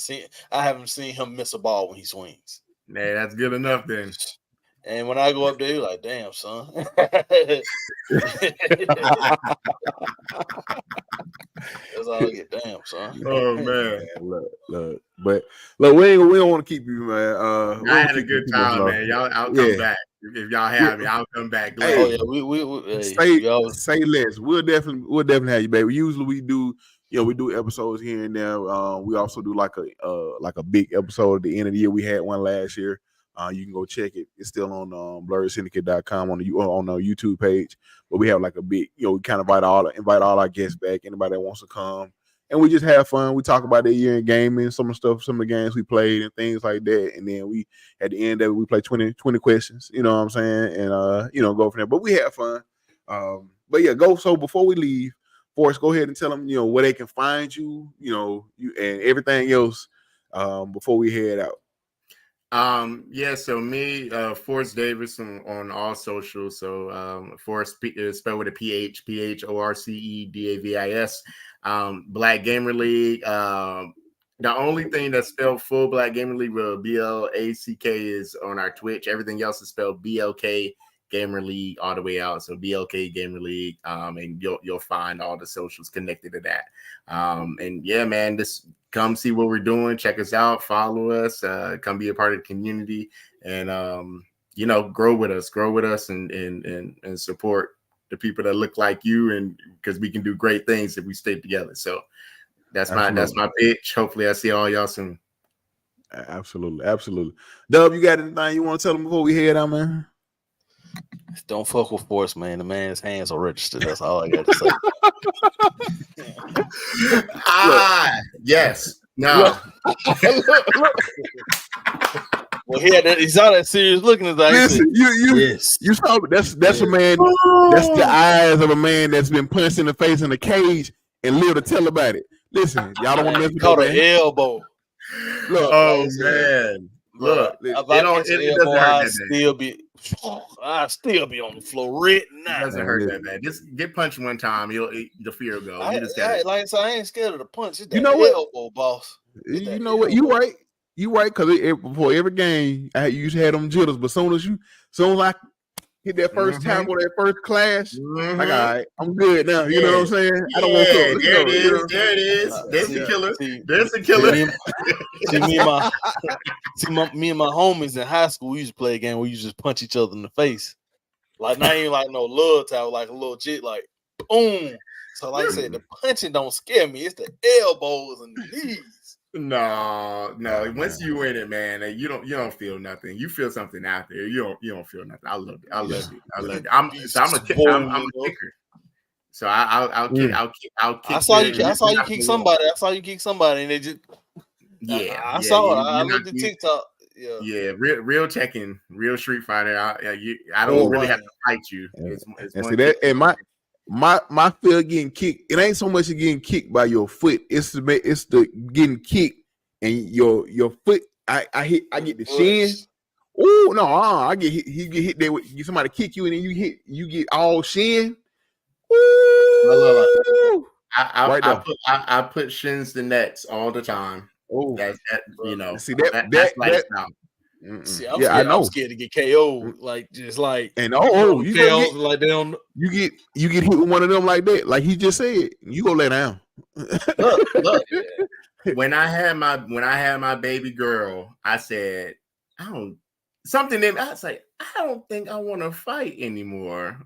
I haven't seen him miss a ball when he swings. Hey, that's good enough then. And when I go up there, he's like, "Damn, son." That's all I get. Damn, son. Oh man. Look, we don't want to keep you, man. I had a good time, man. I'll come back. If y'all have me, I'll come back. Hey, say less. We'll definitely have you, baby. Usually we do, we do episodes here and there. We also do like a big episode at the end of the year. We had one last year. You can go check it. It's still on blurredsyndicate.com on the YouTube page. But we have like a big, we kind of invite all our guests back. Anybody that wants to come, and we just have fun. We talk about the year in gaming, some of the games we played and things like that. And then we, at the end of it, we play 20 questions. You know what I'm saying? And go from there. But we have fun. But yeah, go. So before we leave, Phorce, go ahead and tell them, where they can find you, you and everything else before we head out. So me, Phorce Davis on all socials. So Phorce is spelled with a PH, PHORCEDAVIS. Black Gamer League. The only thing that's spelled full Black Gamer League with BLACK is on our Twitch. Everything else is spelled BLK Gamer League all the way out. So BLK Gamer League. And you'll find all the socials connected to that. And yeah, man, just come see what we're doing. Check us out. Follow us. Come be a part of the community, and grow with us, and support the people that look like you, and because we can do great things if we stay together. So that's my pitch. Hopefully, I see all y'all soon. Absolutely. Dub, you got anything you want to tell them before we head out, man? Don't fuck with Phorce, man. The man's hands are registered. That's all I got to say. Yes. No. Well, he's all that serious looking as I Listen, you saw that's a man. That's the eyes of a man that's been punched in the face in a cage and live to tell about it. Listen, y'all don't want to mess with an elbow. Look, man. Look, I still be on the floor right now. It doesn't hurt that bad. Just get punched one time, the fear will go. Like I said, I ain't scared of the punch. It's that elbow, boss. You know what? You right. Because before every game, I used to have them jitters. But soon as I hit that first tackle, that first clash, like, all right, I'm good now. You know what I'm saying? I don't want to. There it is. There's the killer. There's the killer. Me and my homies in high school, we used to play a game where you just punch each other in the face. Like, not even like no love tackle, like a little jit, like, boom. So, like I said, the punching don't scare me. It's the elbows and the knees. No. Once you in it, man, you don't feel nothing. You feel something out there. You don't feel nothing. I love it. I'm a kicker. So I'll kick. I saw you kick somebody. And they just I saw it. I looked at TikTok. Yeah, real Tekken, real Street Fighter. I don't really have to fight you. It's see that, and my fear of getting kicked. It ain't so much of getting kicked by your foot. It's the getting kicked and your foot. I get the shin. Oh no! I get hit. He get hit there with somebody kick you and then you get all shin. Ooh. I put shins to necks all the time. Oh, see that's lifestyle. See, I'm scared to get KO'd. Like just like and you get like they don't. You get hit with one of them like that. Like he just said, you go lay down. Look. When I had my baby girl, I said, I was like, I don't think I want to fight anymore.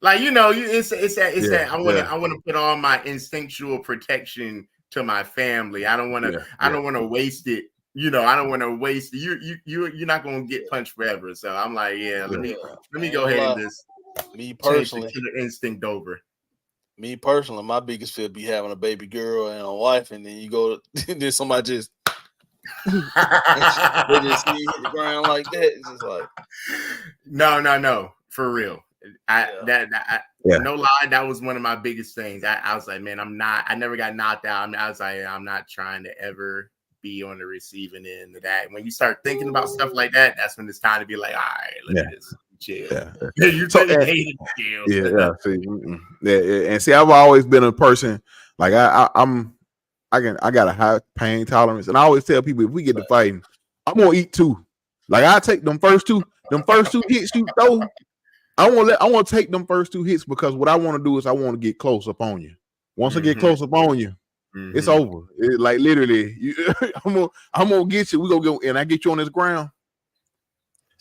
Like, it's that I want to put all my instinctual protection to my family. I don't want to waste it. I don't want to waste you're not going to get punched forever. So I'm like, let me go ahead and just me personally change the instinct over. Me personally, my biggest fear be having a baby girl and a wife, and then you go, then somebody just they just see you hit the ground like that. It's just like no, for real. No lie, that was one of my biggest things. I was like, man, I never got knocked out. I was like, I'm not trying to ever be on the receiving end of that. When you start thinking about stuff like that, that's when it's time to be like, all right, let me just chill. You hated chill. And see, I've always been a person like I got a high pain tolerance, and I always tell people if we get to fighting, I'm gonna eat too. Like I take them first two hits you throw. I want to take them first two hits because what I want to do is I want to get close up on you. Once I get close up on you, it's over. Like literally, I'm gonna get you. We gonna go and I get you on this ground.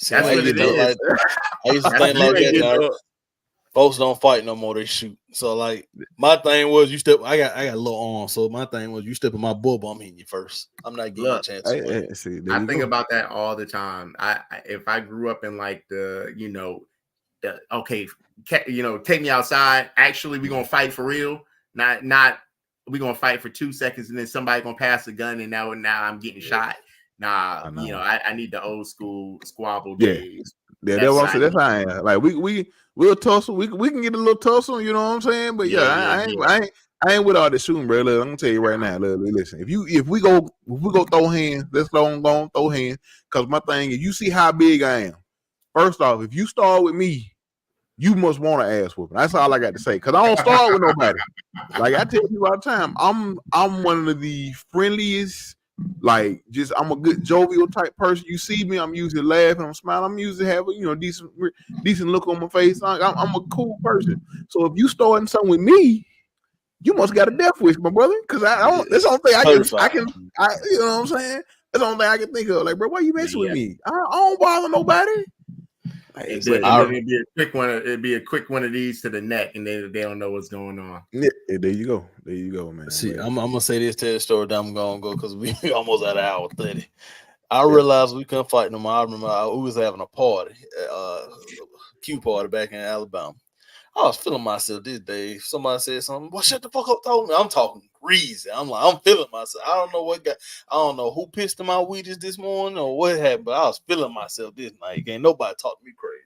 That's what it is. I used to think like that. Folks don't fight no more; they shoot. So like my thing was, you step. I got a little arm, so my thing was, you step in my bull, I'm hitting you first. I'm not giving you a chance. I think about that all the time. If I grew up in like the take me outside. Actually, we're gonna fight for real. Not we're gonna fight for 2 seconds and then somebody gonna pass a gun and now I'm getting shot. Nah, I need the old school squabble days. Yeah, that's how I am. Like we'll tussle. We can get a little tussle. You know what I'm saying? But I ain't with all this shooting, bro. Look, I'm gonna tell you right now. Look, listen. If we go throw hands, let's go throw hands. Cause my thing is, you see how big I am. First off, if you start with me, you must want an ass whooping. That's all I got to say. Cause I don't start with nobody. Like I tell people all the time, I'm one of the friendliest. Like, just I'm a good jovial type person. You see me, I'm usually laughing, I'm smiling, I'm usually having decent look on my face. I'm a cool person. So if you starting something with me, you must got a death wish, my brother. Because I don't. That's the only thing I can. You know what I'm saying? That's the only thing I can think of. Like, bro, why you messing with me? I don't bother nobody. It'd be a quick one. It'd be a quick one of these to the neck, and they don't know what's going on. Yeah, there you go, man. See, I'm gonna say this to the story that I'm gonna go because we almost at an hour 30. I realized we couldn't fight no more. I remember we was having a party, Q party back in Alabama. I was feeling myself this day. Somebody said something. Well, shut the fuck up, told me. I'm talking greasy. I'm like, I'm feeling myself. I don't know who pissed in my Wheaties this morning or what happened, but I was feeling myself this night. Ain't nobody talk to me crazy.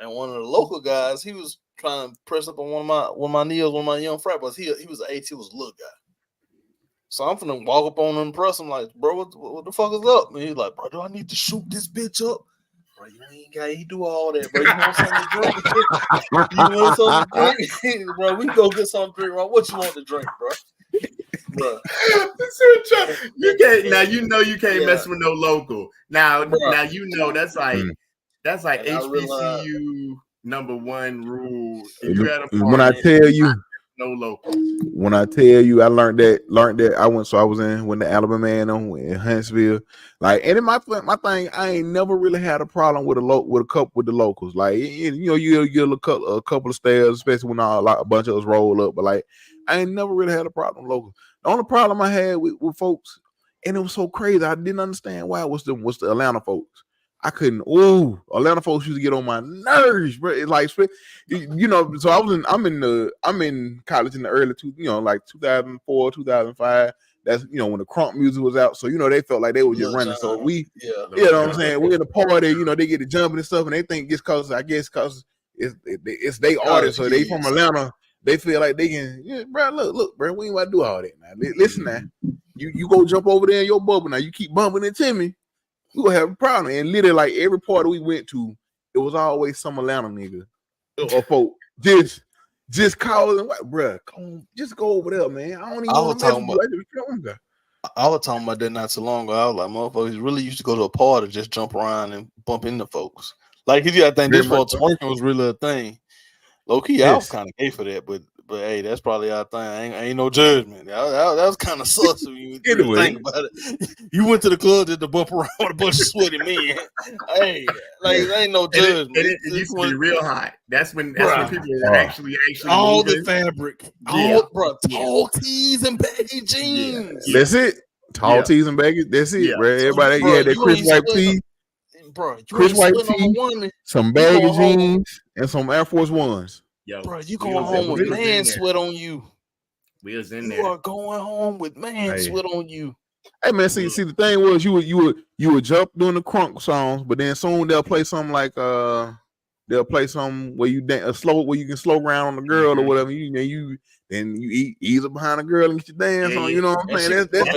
And one of the local guys, he was trying to press up on one of my knees, one of my young frat boys. He was an AT, he was a little guy. So I'm finna walk up on him and press him like, bro, what the fuck is up? And he's like, bro, do I need to shoot this bitch up? Bro, you ain't got to do all that, bro. You want something to drink? Bro, we can go get something to drink, bro. What you want to drink, bro? You can't now. You can't mess with no local. Now that's like HBCU #1 rule. If you had a party, when I tell you. No local. When I tell you, I learned that I went the Alabama man on in Huntsville. Like, and in my thing, I ain't never really had a problem with the locals. Like, you get a couple of stairs, especially when a bunch of us roll up. But like, I ain't never really had a problem with locals. The only problem I had with folks, and it was so crazy, I didn't understand why it was the Atlanta folks. I couldn't. Atlanta folks used to get on my nerves, bro. It's like, so I'm in college in the early like 2004, 2005. That's when the crunk music was out. So they felt like they were just running. So you know what I'm saying. We're in the party. They get to jumping and stuff, and they think it's because it's they artists, so they from Atlanta. They feel like they can. Bro, look, bro. We ain't about to do all that now. Listen now, you go jump over there in your bubble now. You keep bumping into me, we gonna have a problem. And literally, like every party we went to, it was always some Atlanta nigga or folk just calling, like, bro, come on, just go over there, man. I don't even want to mess with you. I was talking about that not so long ago. I was like, motherfuckers really used to go to a party, just jump around and bump into folks. Like, I think this for twerking was really a thing. Low key, I was kind of gay for that, but hey, that's probably our thing. Ain't no judgment. That was kind of sus when you think about it. You went to the club just to bump around with a bunch of sweaty men. Hey, like ain't no judgment. It used to be real hot. That's when people were actually all moving. the fabric, tall tees and baggy jeans. Yeah. That's it. Tall tees and baggy. That's it, bro. Everybody, that Chris White tee. Bro, Chris White tee, some baggy jeans, and some Air Force Ones. Yo, bro, you going home with man sweat on you. We was in there. You are going home with man sweat on you. Hey man, see the thing was you would jump doing the crunk songs, but then soon they'll play something like they'll play something where you dance slow, where you can slow round on the girl or whatever. You ease up behind the girl and get your dance on. You know what I'm saying? That's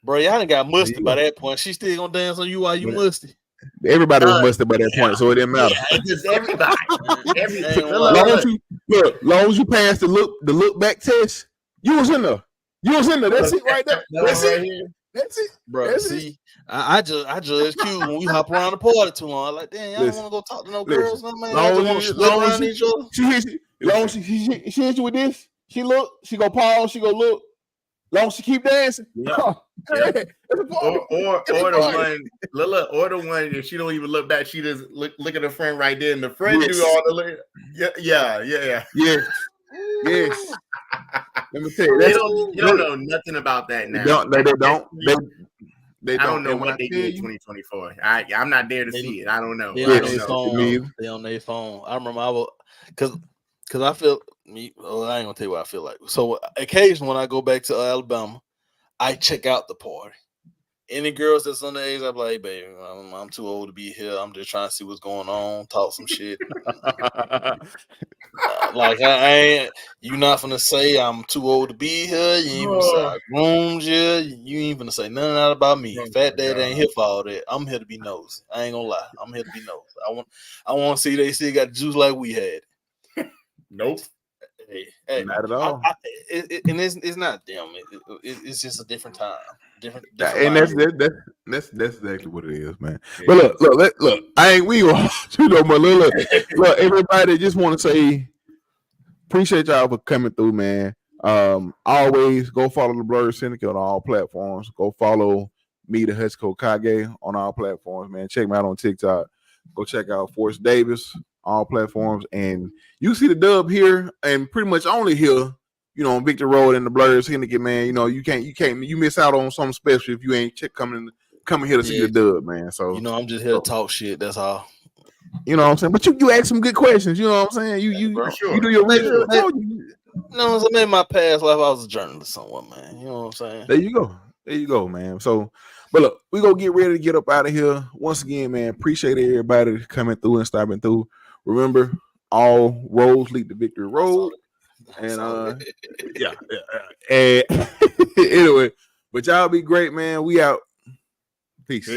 bro, y'all done got musty by that point. She still gonna dance on you while you musty. Everybody was busted by that point, so it didn't matter. Just everybody. Long as you passed the look back test, you was in there. That's it right there. That's it, bro. That's it. I judge Q when we hop around the party too long. I'm like, damn, y'all don't want to go talk to no girls, no man. Long as she hit you with this, she look, she go pause, she go look. Long as she keep dancing, It's a party. Or the one if she don't even look back, she just look at her friend right there, and the friend do all the yeah. Yes. Let me tell you, you don't know nothing about that now. They don't. I don't know what they did in 2024. I'm not there to see it. I don't know. They on their phone. I remember because I feel me. Well, I ain't gonna tell you what I feel like. So occasionally when I go back to Alabama, I check out the party. Any girls that's underage, I'm like, hey, baby, I'm too old to be here. I'm just trying to see what's going on, talk some shit. Like I ain't. You not gonna say I'm too old to be here. You ain't gonna say I groomed you. You ain't gonna say nothing out about me. Fat Dad ain't here for all that. I'm here to be nosy. I ain't gonna lie. I'm here to be nosy. I want to see they still got juice like we had. Nope. Hey, not at all. And it's not them. It's just a different time. Different and that's exactly what it is, man. Yeah. But look. I ain't we gonna you know, but look. Everybody just want to say appreciate y'all for coming through, man. Always go follow the Blurred Syndicate on all platforms. Go follow me, the Husky Hokage, on all platforms, man. Check me out on TikTok. Go check out Phorce Davis, all platforms, and you see the dub here, and pretty much only here. You know, on Victor Road and the Blurred Syndicate, man. You know, you miss out on something special if you ain't coming here to see the dub, man. So you know, I'm just here to talk shit. That's all. You know what I'm saying? But you ask some good questions. You know what I'm saying? You do your research. No, so in my past life, I was a journalist somewhere, man. You know what I'm saying? There you go, man. So, but look, we gonna get ready to get up out of here. Once again, man, appreciate everybody coming through and stopping through. Remember, all roads lead to Victory Road. And yeah. And anyway, but y'all be great, man. We out. Peace.